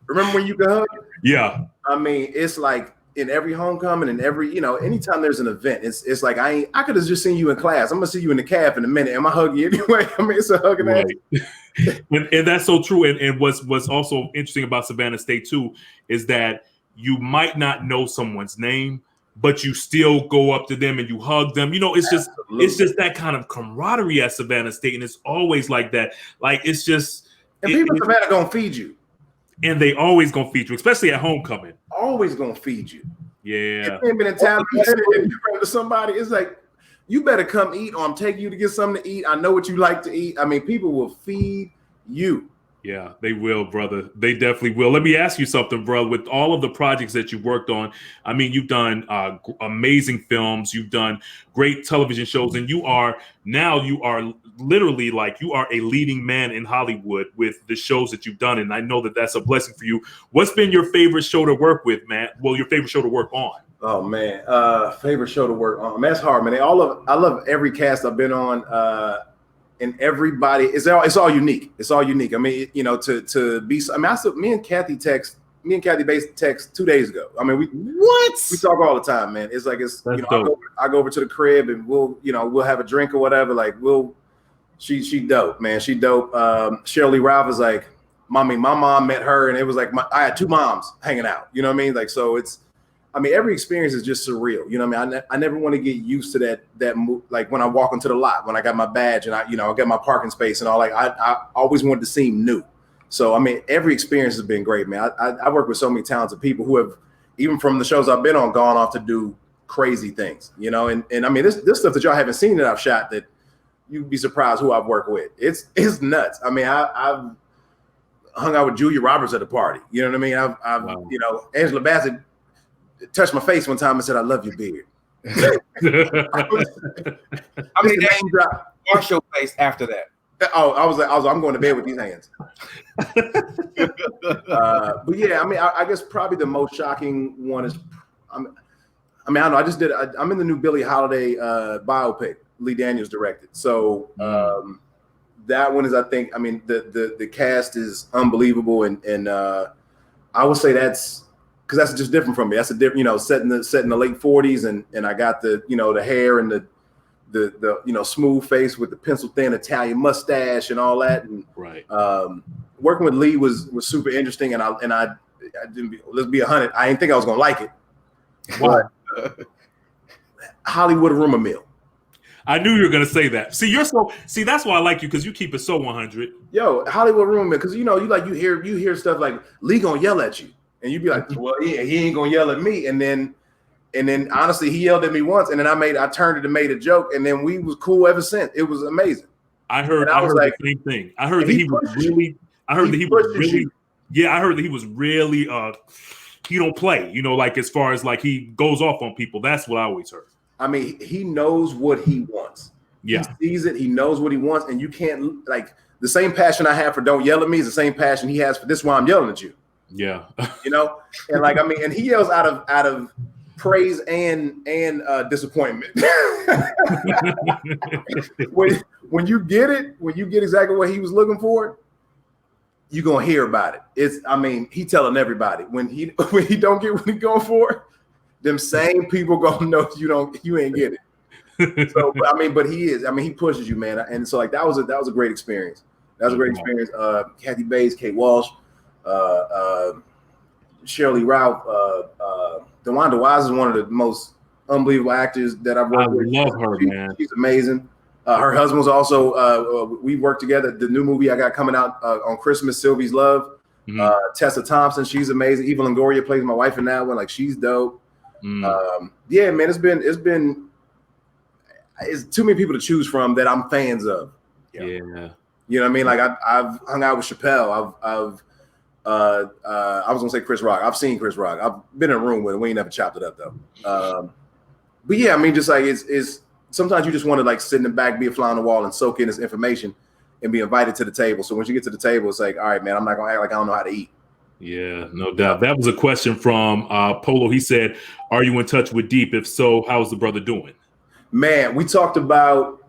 remember when you could hug? Yeah. I mean, it's like in every homecoming and every, anytime there's an event, it's like I could have just seen you in class. I'm gonna see you in the caf in a minute. Am I hugging you anyway? I mean, it's a hugging ass. And that's so true. And what's also interesting about Savannah State too is that you might not know someone's name, but you still go up to them and you hug them. It's just that kind of camaraderie at Savannah State, and it's always like that. Like it's just people in Savannah gonna feed you. And they always gonna feed you, especially at homecoming. Always gonna feed you. Yeah. If you've been in town and you run to somebody, it's like, you better come eat, or I'm taking you to get something to eat. I know what you like to eat. I mean, people will feed you. Yeah, they will, brother. They definitely will. Let me ask you something, bro. With all of the projects that you've worked on, I mean, you've done amazing films, you've done great television shows, and you are literally like you are a leading man in Hollywood with the shows that you've done, and I know that that's a blessing for you. What's been your favorite show to work with, man? Well, your favorite show to work on? Oh man, favorite show to work on. That's hard, man. I love every cast I've been on. And everybody, it's all unique. It's all unique. I mean, to be. I mean, me and Kathy Bates text 2 days ago. I mean, we talk all the time, man. It's like I go over to the crib and we'll have a drink or whatever. Like she dope, man. She dope. Shirley Ralph is like, mommy. My mom met her, and it was like I had two moms hanging out. You know what I mean? Like, so it's. I mean, every experience is just surreal. You know what I mean? I never want to get used to that move. Like when I walk into the lot, when I got my badge and I got my parking space and all. Like I always wanted to seem new. So I mean, every experience has been great, man. I work with so many talented people who have, even from the shows I've been on, gone off to do crazy things. And I mean, this stuff that y'all haven't seen that I've shot, that you'd be surprised who I've worked with. It's nuts. I mean, I've hung out with Julia Roberts at a party. You know what I mean? I've Angela Bassett touched my face one time and said, "I love your beard." I mean, wash your face after that. Oh, I was I'm going to bed with these hands. But yeah, I mean, I guess probably the most shocking one is, I don't know. I'm in the new Billie Holiday biopic Lee Daniels directed. So that one is, I think, I mean, the cast is unbelievable, and I would say that's. Because that's just different from me. That's a different, set in the late 40s, and I got the the hair and the smooth face with the pencil thin Italian mustache and all that. And right. Working with Lee was super interesting, and I didn't. Let's be 100. I didn't think I was gonna like it. Wow. Hollywood rumor mill. I knew you were gonna say that. See, that's why I like you, because you keep it so 100. Yo, Hollywood rumor mill, because you hear stuff like Lee gonna yell at you. And you'd be like, well, yeah, he ain't gonna yell at me. And then honestly, he yelled at me once, and then I turned it and made a joke, and then we was cool ever since. It was amazing. I heard the same thing. I heard that he was really. I heard that he was really. Yeah, I heard that he was really. He don't play. Like as far as like he goes off on people. That's what I always heard. I mean, he knows what he wants. Yeah, he sees it. He knows what he wants, and you can't like the same passion I have for "Don't Yell at Me" is the same passion he has for "This is why I'm yelling at you." Yeah. And like, I mean, and he yells out of praise and disappointment. when you get it, when you get exactly what he was looking for, you're gonna hear about it. He telling everybody when he don't get what he going for, them same people gonna know you ain't get it. So but he is. I mean, he pushes you, man. And so like that was a great experience. That was a great experience. Kathy Bates, Kate Walsh. Shirley Ralph, DeWanda Wise is one of the most unbelievable actors that I've worked with. I love her, man. She's amazing. Her husband was also, we worked together. The new movie I got coming out on Christmas, Sylvie's Love. Tessa Thompson, she's amazing. Eva Longoria plays my wife in that one. Like, she's dope. Yeah, man, it's too many people to choose from that I'm fans of. Yeah. You know what I mean? Like I've hung out with Chappelle. I was gonna say Chris Rock. I've seen Chris Rock. I've been in a room with him. We ain't never chopped it up though. But yeah, I mean, just like it's sometimes you just want to like sit in the back, be a fly on the wall, and soak in this information and be invited to the table. So once you get to the table, it's like, all right, man, I'm not gonna act like I don't know how to eat. Yeah, no doubt. That was a question from Polo. He said, "Are you in touch with Deep? If so, how's the brother doing?" Man, we talked about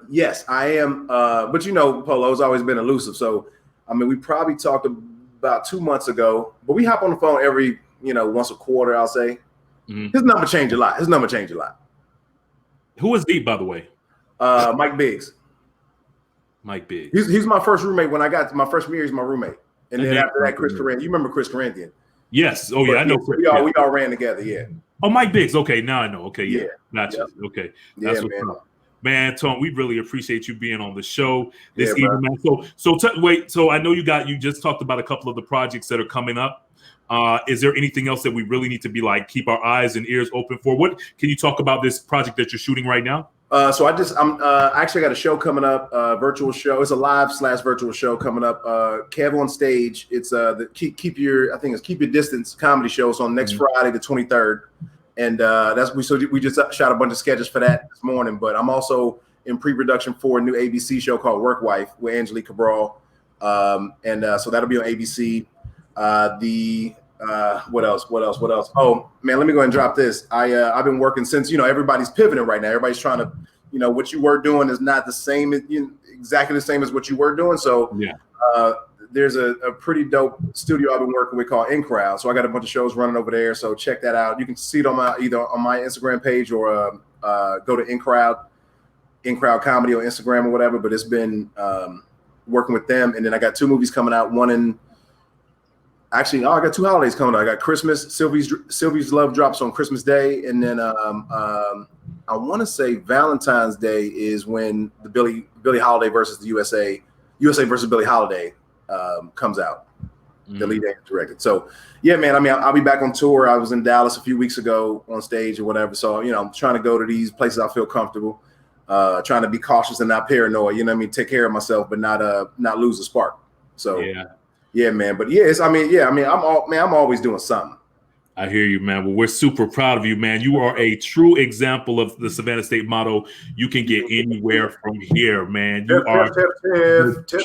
yes, I am. But Polo's always been elusive. So I mean, we probably talked about 2 months ago, but we hop on the phone every once a quarter, I'll say. His number changed a lot. Who was Deep, by the way? Mike Biggs. Mike Biggs. He's my first roommate. When I got to my freshman year, he's my roommate. And then after that, Chris Corinthian. You remember Chris Corinthian? Yes. Oh, yeah, I know. We all ran together, yeah. Oh, Mike Biggs. Okay, now I know. Okay, yeah. Gotcha. Yeah. Okay. That's what's up. Man, Tone, we really appreciate you being on the show this evening, man. So I know you just talked about a couple of the projects that are coming up. Is there anything else that we really need to be like keep our eyes and ears open for? What can you talk about this project that you're shooting right now? So I'm actually got a show coming up, virtual show. It's a live/virtual show coming up. Kev on Stage. It's the keep your distance comedy show. It's on next Friday, the 23rd, and we just shot a bunch of sketches for that this morning. But I'm also in pre-production for a new ABC show called Work Wife with Angelique Cabral, so that'll be on ABC. What else? Oh man, let me go ahead and drop this. I've been working since everybody's pivoting right now. Everybody's trying to, what you were doing is not the same, exactly the same as what you were doing. So there's a pretty dope studio I've been working with called In Crowd. So I got a bunch of shows running over there. So check that out. You can see it either on my Instagram page or go to In Crowd Comedy on Instagram or whatever. But it's been working with them, and then I got 2 movies coming out. I got 2 holidays coming up. I got Christmas. Sylvie's Love drops on Christmas Day, and then I want to say Valentine's Day is when the Billie Holiday versus the USA versus Billie Holiday comes out. The lead actor directed. So yeah, man. I mean, I'll be back on tour. I was in Dallas a few weeks ago on stage or whatever. So I'm trying to go to these places I feel comfortable. Trying to be cautious and not paranoid. Take care of myself, but not lose the spark. So yeah. Yeah, man. But I'm always doing something. I hear you, man. Well, we're super proud of you, man. You are a true example of the Savannah State motto. You can get anywhere from here, man. You are. Tiff.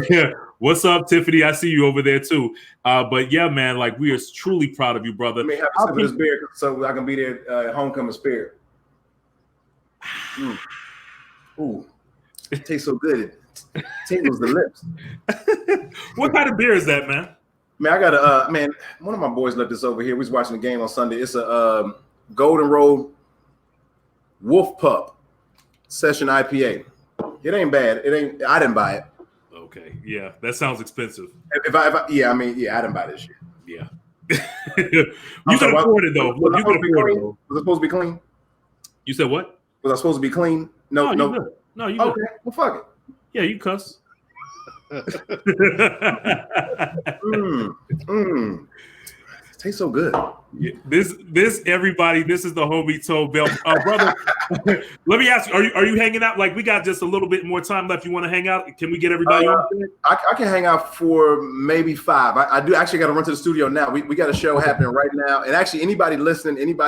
Yeah. What's up, Tiffany? I see you over there too. But yeah, man, like we are truly proud of you, brother. Let me have a sip of this beer so I can be there at homecoming spirit. Ooh, it tastes so good. It tingles the lips. What kind of beer is that, man? Man, I got one of my boys left this over here. We was watching the game on Sunday. It's a Golden Road Wolf Pup Session IPA. It ain't bad. I didn't buy it. Okay, yeah, that sounds expensive. I didn't buy this shit. Yeah. You can afford it though. You can afford it. Was it supposed to be clean? You said what? Was I supposed to be clean? No. You okay, good. well, fuck it. Yeah, you cuss. Tastes so good. Yeah, this everybody. This is the homie Tone Bell, brother. Let me ask you: Are you hanging out? Like we got just a little bit more time left. You want to hang out? Can we get everybody on? I can hang out for maybe 5. I do actually got to run to the studio now. We got a show happening right now, and actually anybody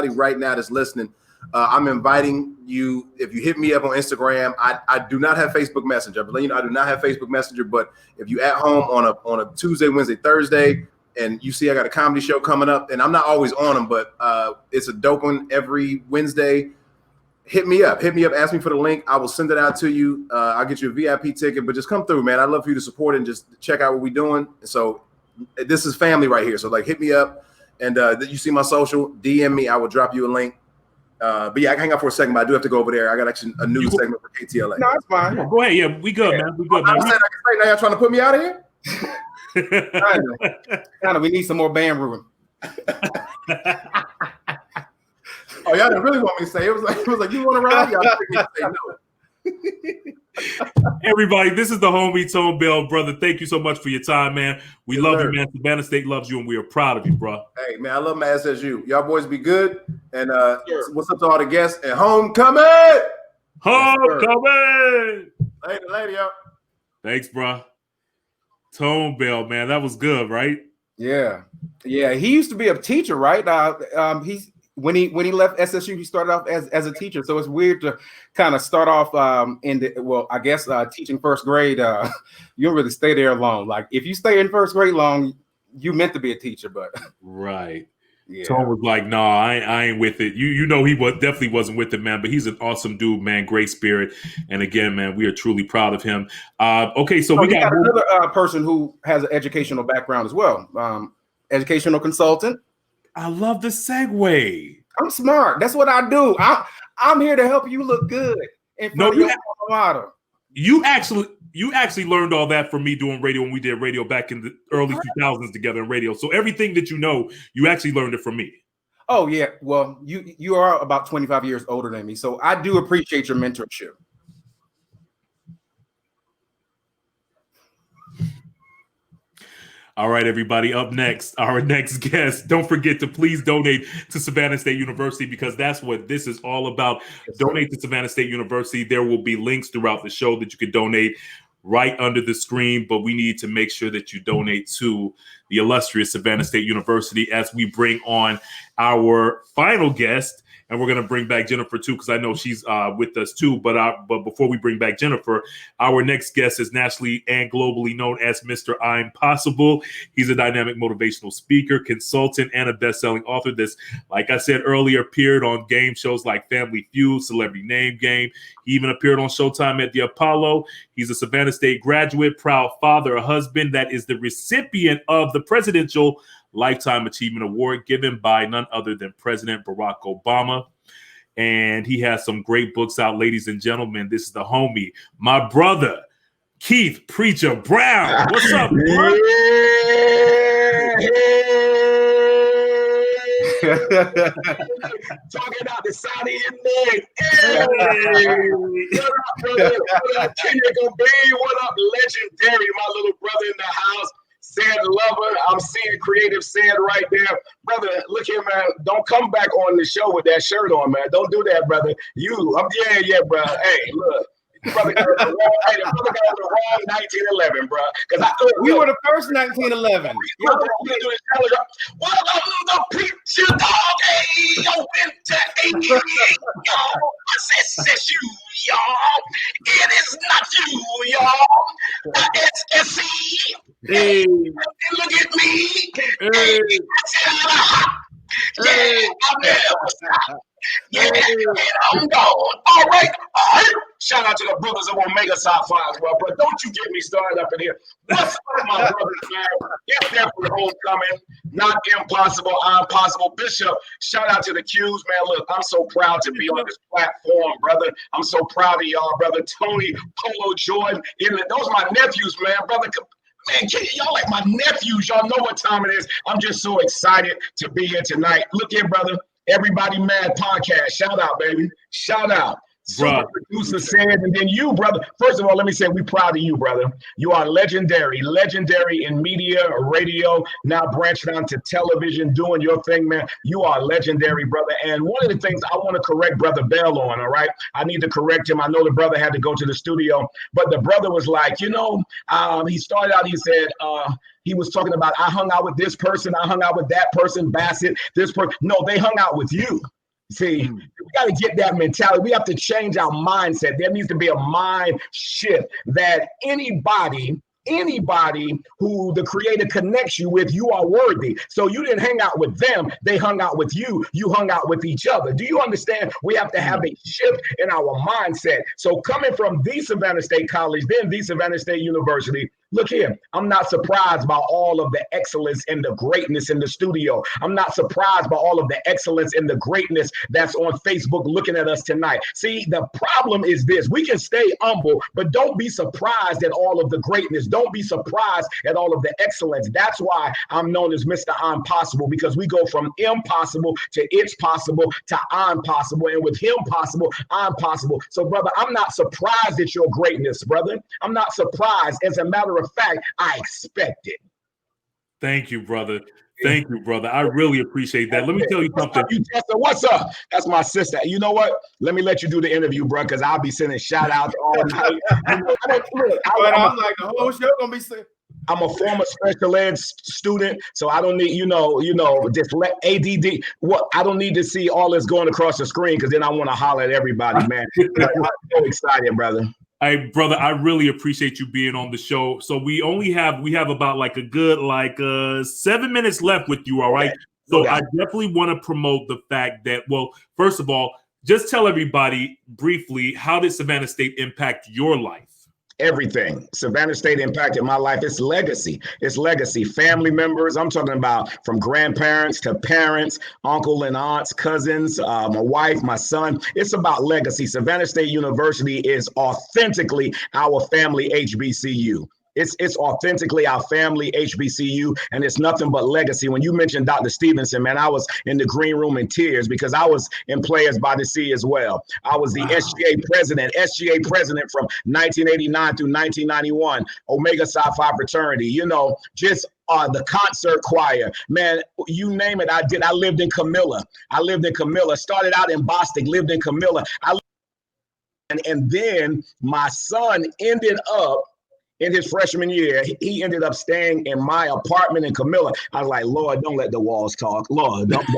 right now that's listening. I'm inviting you. If you hit me up on Instagram, I do not have Facebook Messenger. But I do not have Facebook Messenger. But if you at home on a Tuesday, Wednesday, Thursday, and you see I got a comedy show coming up, and I'm not always on them, but it's a dope one every Wednesday. Hit me up. Ask me for the link. I will send it out to you. I'll get you a VIP ticket. But just come through, man. I'd love for you to support it and just check out what we're doing. So this is family right here. So hit me up, and you see my social. DM me. I will drop you a link. But yeah, I can hang out for a second, but I do have to go over there. I got actually a news segment for KTLA. No, it's fine. Go ahead. Yeah, we good, man. We good, man. I can say now y'all trying to put me out of here? Kinda, we need some more band room. Oh, y'all didn't really want me to say it. It was like you want to ride? Y'all didn't me to say no. Everybody, this is the homie Tone Bell, brother. Thank you so much for your time, man. We love you, man. Savannah State loves you, and we are proud of you, bro. Hey, man, I love my SSU. Y'all boys be good. And what's up to all the guests? And homecoming! Homecoming! Later, y'all. Thanks, bro. Tone Bell, man. That was good, right? Yeah. He used to be a teacher, right? When he left SSU, he started off as a teacher. So it's weird to kind of start off teaching first grade. You don't really stay there long. Like if you stay in first grade long, you meant to be a teacher, but right. Yeah. Tone was like, no, I ain't with it. You know, he definitely wasn't with it, man. But he's an awesome dude, man. Great spirit. And again, man, we are truly proud of him. Okay, so we got another person who has an educational background as well. educational consultant. I love the segue. I'm smart. That's what I do. I'm here to help you look good in front of your alma mater. You actually learned all that from me doing radio when we did radio back in the early 2000s together in radio. So everything that you know, you actually learned it from me. Oh yeah. Well, you are about 25 years older than me, so I do appreciate your mentorship. All right, everybody. Up next, our next guest. Don't forget to please donate to Savannah State University, because that's what this is all about. Yes, donate to Savannah State University. There will be links throughout the show that you can donate right under the screen, but we need to make sure that you donate to the illustrious Savannah State University as we bring on our final guest. And we're going to bring back Jennifer too, because I know she's with us too. But before we bring back Jennifer, our next guest is nationally and globally known as Mr. I'm Possible. He's a dynamic motivational speaker, consultant, and a best-selling author that's, like I said earlier, appeared on game shows like Family Feud, Celebrity Name Game. He even appeared on Showtime at the Apollo. He's a Savannah State graduate, proud father, a husband that is the recipient of the Presidential Lifetime Achievement Award given by none other than President Barack Obama. And he has some great books out, ladies and gentlemen. This is the homie, my brother, Keith Preacher Brown. What's up, bro? Talking about the side of your neck. Hey. What up, brother? What up, Kenya Gombe? What up, legendary? My little brother in the house. Sad lover, I'm seeing creative sad right there. Brother, look here, man. Don't come back on the show with that shirt on, man. Don't do that, brother. Yeah, bro. Hey, look. Brother got the wrong 1911, bro. Because we were the first 1911. What up, the preacher dog? Hey, yo, winter, y'all. SSU, y'all. It is not you, y'all. SSC. Hey, look at me. Hey, yeah, I'm there. Yeah, I'm gone. All right. Shout out to the brothers of Omega Psi Phi as well, but don't you get me started up in here. What's up, my brothers, man? Get there for the homecoming. Not impossible, I'm possible. Bishop, shout out to the Qs, man. Look, I'm so proud to be on this platform, brother. I'm so proud of y'all, brother. Tony, Polo, Jordan, those are my nephews, man, brother. Man, y'all like my nephews. Y'all know what time it is. I'm just so excited to be here tonight. Look here, brother. Everybody Mad podcast. Shout out, baby. Shout out. Super producer said, and then you, brother. First of all, let me say we proud of you, brother. You are legendary in media, radio, now branching out to television, doing your thing, man. You are legendary, brother. And one of the things I want to correct Brother Bell on, all right? I need to correct him. I know the brother had to go to the studio, but the brother was like, he started out, he said, he was talking about, I hung out with this person, I hung out with that person, Bassett, this person. No, they hung out with you. See, we got to get that mentality. We have to change our mindset. There needs to be a mind shift that anybody who the Creator connects you with, you are worthy. So you didn't hang out with them. They hung out with you. You hung out with each other. Do you understand? We have to have a shift in our mindset. So coming from the Savannah State College, then the Savannah State University, look here, I'm not surprised by all of the excellence and the greatness in the studio. I'm not surprised by all of the excellence and the greatness that's on Facebook looking at us tonight. See, the problem is this. We can stay humble, but don't be surprised at all of the greatness. Don't be surprised at all of the excellence. That's why I'm known as Mr. I'm Possible, because we go from impossible to it's possible to I'm possible. And with him possible, I'm possible. So, brother, I'm not surprised at your greatness, brother. I'm not surprised. As a matter of fact, I expect it. Thank you, brother. Thank you, brother. I really appreciate that. Let me tell you something. What's up? That's my sister. You know what? Let me let you do the interview, bro, because I'll be sending shout outs all night. I'm like, the whole show gonna be sick. I'm a former special ed student, so I don't need, just let ADD. What I don't need to see all this going across the screen, because then I want to holler at everybody, man. I'm so excited, brother. Hey, brother, I really appreciate you being on the show. So we have about like a good 7 minutes left with you. All right. So I definitely want to promote the fact that, well, first of all, just tell everybody briefly, how did Savannah State impact your life? Everything. Savannah State impacted my life. It's legacy. It's legacy. Family members. I'm talking about from grandparents to parents, uncle and aunts, cousins, my wife, my son. It's about legacy. Savannah State University is authentically our family HBCU. It's authentically our family HBCU, and it's nothing but legacy. When you mentioned Dr. Stevenson, man, I was in the green room in tears because I was in Players by the Sea as well. I was the SGA president from 1989 through 1991, Omega Psi Phi fraternity, just the concert choir, man, you name it, I did. I lived in Camilla. Started out in Boston, lived in Camilla. And then my son ended up, in his freshman year, he ended up staying in my apartment in Camilla. I was like, Lord, don't let the walls talk. Lord, don't.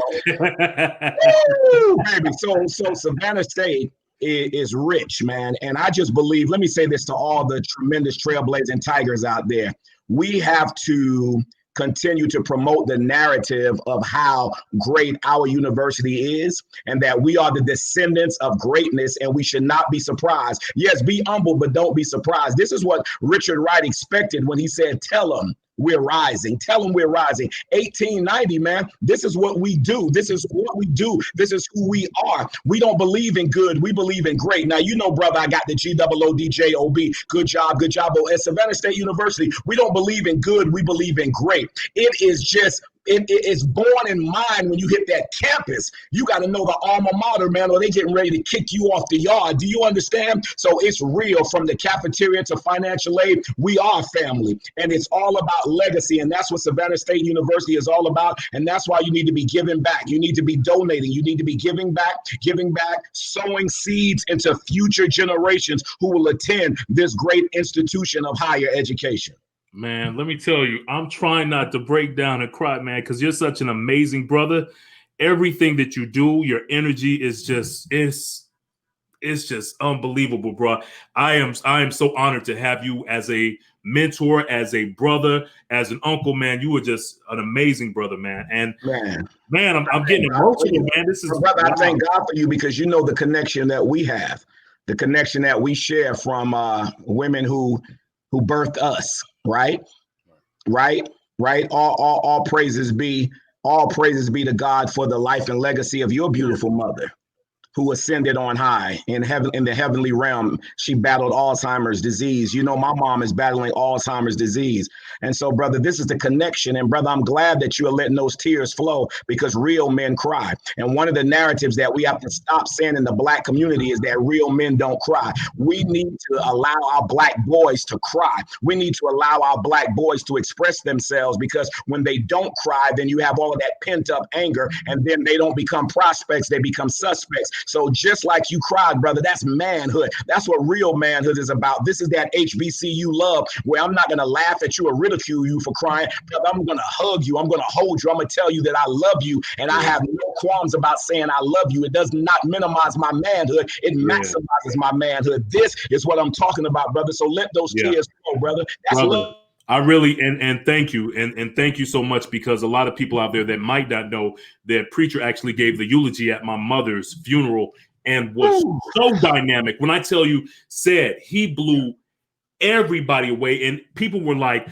Woo, baby. So Savannah State is rich, man. And I just believe, let me say this to all the tremendous trailblazing Tigers out there. We have to continue to promote the narrative of how great our university is and that we are the descendants of greatness and we should not be surprised. Yes, be humble, but don't be surprised. This is what Richard Wright expected when he said, tell them we're rising. Tell them we're rising. 1890, man, this is what we do. This is what we do. This is who we are. We don't believe in good. We believe in great. Now, brother, I got the GOODJOB. Good job. At Savannah State University, we don't believe in good. We believe in great. It is just it's born in mind when you hit that campus. You got to know the alma mater, man, or they getting ready to kick you off the yard. Do you understand? So it's real. From the cafeteria to financial aid, we are family. And it's all about legacy. And that's what Savannah State University is all about. And that's why you need to be giving back. You need to be donating. You need to be giving back, sowing seeds into future generations who will attend this great institution of higher education. Man, let me tell you, I'm trying not to break down and cry, man, because you're such an amazing brother. Everything that you do, your energy is just, it's just unbelievable, bro. I am so honored to have you as a mentor, as a brother, as an uncle, man. You were just an amazing brother, man. And man, I'm getting emotional, man. This is brother. Wow. I thank God for you because you know the connection that we have, the connection that we share from women who birthed us. Right. All praises be to God for the life and legacy of your beautiful mother, who ascended on high in heaven, in the heavenly realm. She battled Alzheimer's disease. My mom is battling Alzheimer's disease. And so, brother, this is the connection. And brother, I'm glad that you are letting those tears flow because real men cry. And one of the narratives that we have to stop saying in the Black community is that real men don't cry. We need to allow our Black boys to cry. We need to allow our Black boys to express themselves, because when they don't cry, then you have all of that pent up anger, and then they don't become prospects, they become suspects. So just like you cried, brother, that's manhood. That's what real manhood is about. This is that HBCU love, where I'm not going to laugh at you or ridicule you for crying, but I'm going to hug you. I'm going to hold you. I'm going to tell you that I love you. And I have no qualms about saying I love you. It does not minimize my manhood. It maximizes my manhood. This is what I'm talking about, brother. So let those tears go, brother. That's love. I really, and thank you. And thank you so much, because a lot of people out there that might not know that preacher actually gave the eulogy at my mother's funeral and was so dynamic. When I tell you, said he blew everybody away, and people were like,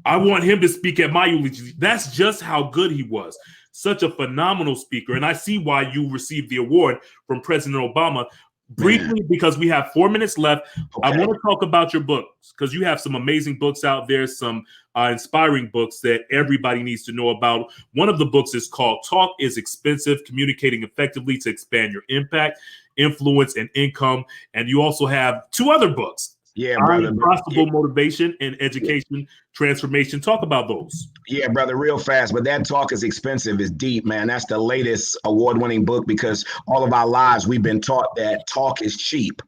I want him to speak at my eulogy. That's just how good he was. Such a phenomenal speaker. And I see why you received the award from President Obama. Briefly, because we have 4 minutes left, I want to talk about your books, because you have some amazing books out there, some inspiring books that everybody needs to know about. One of the books is called Talk is Expensive, Communicating Effectively to Expand Your Impact, Influence, and Income. And you also have 2 other books. Brother. Possible Motivation and Education Transformation. Talk about those. Yeah, brother, real fast. But that Talk is Expensive is deep, man. That's the latest award-winning book, because all of our lives we've been taught that talk is cheap.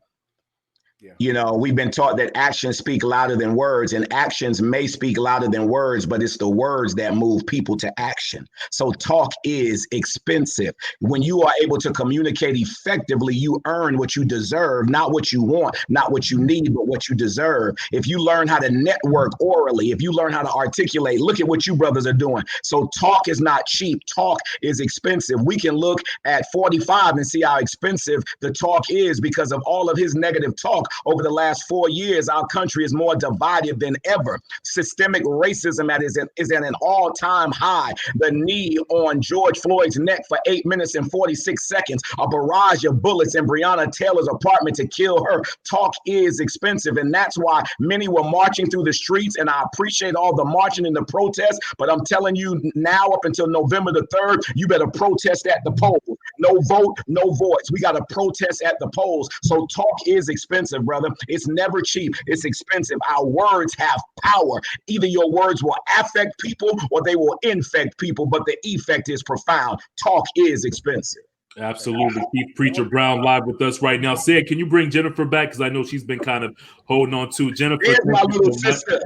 We've been taught that actions speak louder than words, and actions may speak louder than words, but it's the words that move people to action. So talk is expensive. When you are able to communicate effectively, you earn what you deserve, not what you want, not what you need, but what you deserve. If you learn how to network orally, if you learn how to articulate, look at what you brothers are doing. So talk is not cheap. Talk is expensive. We can look at 45 and see how expensive the talk is because of all of his negative talk. over the last 4 years, our country is more divided than ever. Systemic racism is at an all-time high. The knee on George Floyd's neck for 8 minutes and 46 seconds. A barrage of bullets in Breonna Taylor's apartment to kill her. Talk is expensive, and that's why many were marching through the streets, and I appreciate all the marching and the protests, but I'm telling you now up until November the 3rd, you better protest at the polls. No vote, no voice. We got to protest at the polls. So talk is expensive, brother. It's never cheap. It's expensive. Our words have power. Either your words will affect people or they will infect people, but the effect is profound. Talk is expensive. Absolutely. Keith Preacher Brown live with us right now. Sid, can you bring Jennifer back? Because I know she's been kind of holding on to. Jennifer. There's my little sister.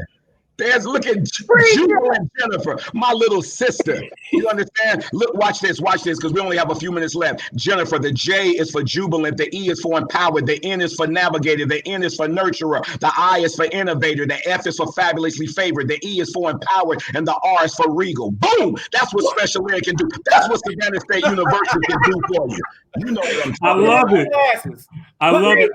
Look at Jubilant Jennifer, my little sister. You understand? Look, watch this, because we only have a few minutes left. Jennifer, the J is for jubilant, the E is for empowered, the N is for navigator, the N is for nurturer, the I is for innovator, the F is for fabulously favored, the E is for empowered, and the R is for regal. Boom! That's what special ed can do. That's what Savannah State University can do for you. You know what I'm talking about. I love it.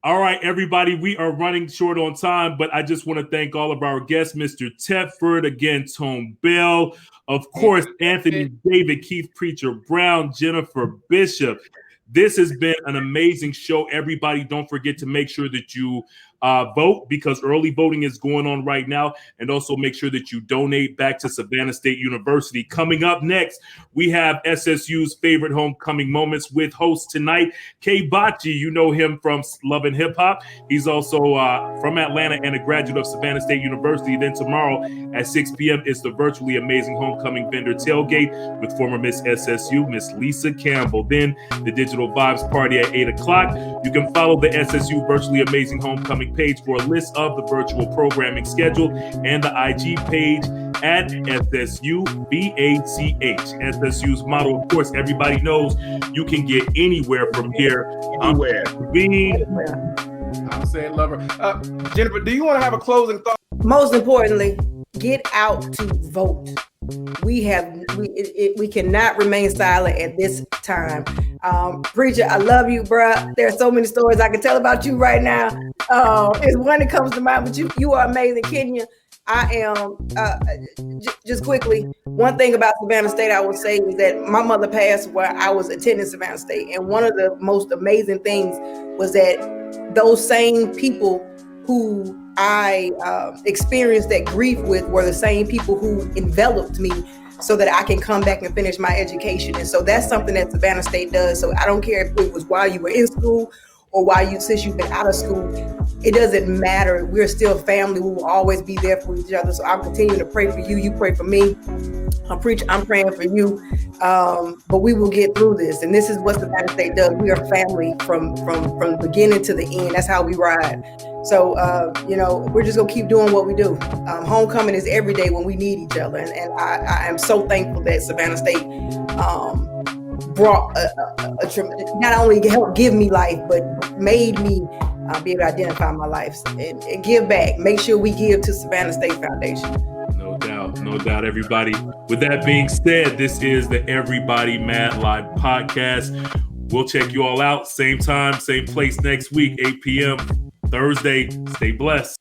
All right, everybody, we are running short on time, but I just want to thank all of our guests, Mr. Tedford, again, Tone Bell, of course, Anthony David, Keith Preacher Brown, Jennifer Bishop. This has been an amazing show. Everybody, don't forget to make sure that you vote, because early voting is going on right now. And also make sure that you donate back to Savannah State University. Coming up next, we have SSU's favorite homecoming moments with host tonight, Kay Bocci. You know him from Love and Hip Hop. He's also from Atlanta and a graduate of Savannah State University. Then tomorrow at 6 p.m. is the virtually amazing homecoming vendor tailgate with former Miss SSU, Miss Lisa Campbell. Then the Digital Vibes party at 8 o'clock. You can follow the SSU virtually amazing homecoming page for a list of the virtual programming schedule and the IG page at SSU BACH. SSU's motto, of course, everybody knows you can get anywhere from here. Anywhere. I'm saying lover. Jennifer, do you want to have a closing thought? Most importantly, get out to vote. We cannot remain silent at this time. Preacher, I love you, bruh. There are so many stories I can tell about you right now. There's one that comes to mind, but you are amazing, Kenya. I am, just quickly, one thing about Savannah State I will say is that my mother passed while I was attending Savannah State. And one of the most amazing things was that those same people who I experienced that grief with were the same people who enveloped me so that I can come back and finish my education. And so that's something that Savannah State does. So I don't care if it was while you were in school or since you've been out of school, it doesn't matter. We're still family. We will always be there for each other. So I'm continuing to pray for you. You pray for me. I'm praying for you. But we will get through this. And this is what Savannah State does. We are family from the beginning to the end. That's how we ride. So, we're just going to keep doing what we do. Homecoming is every day when we need each other. And I am so thankful that Savannah State brought not only helped give me life, but made me be able to identify my life and give back. Make sure we give to Savannah State Foundation. No doubt, everybody. With that being said, this is the Everybody Mad Live podcast. We'll check you all out. Same time, same place next week, 8 p.m. Thursday. Stay blessed.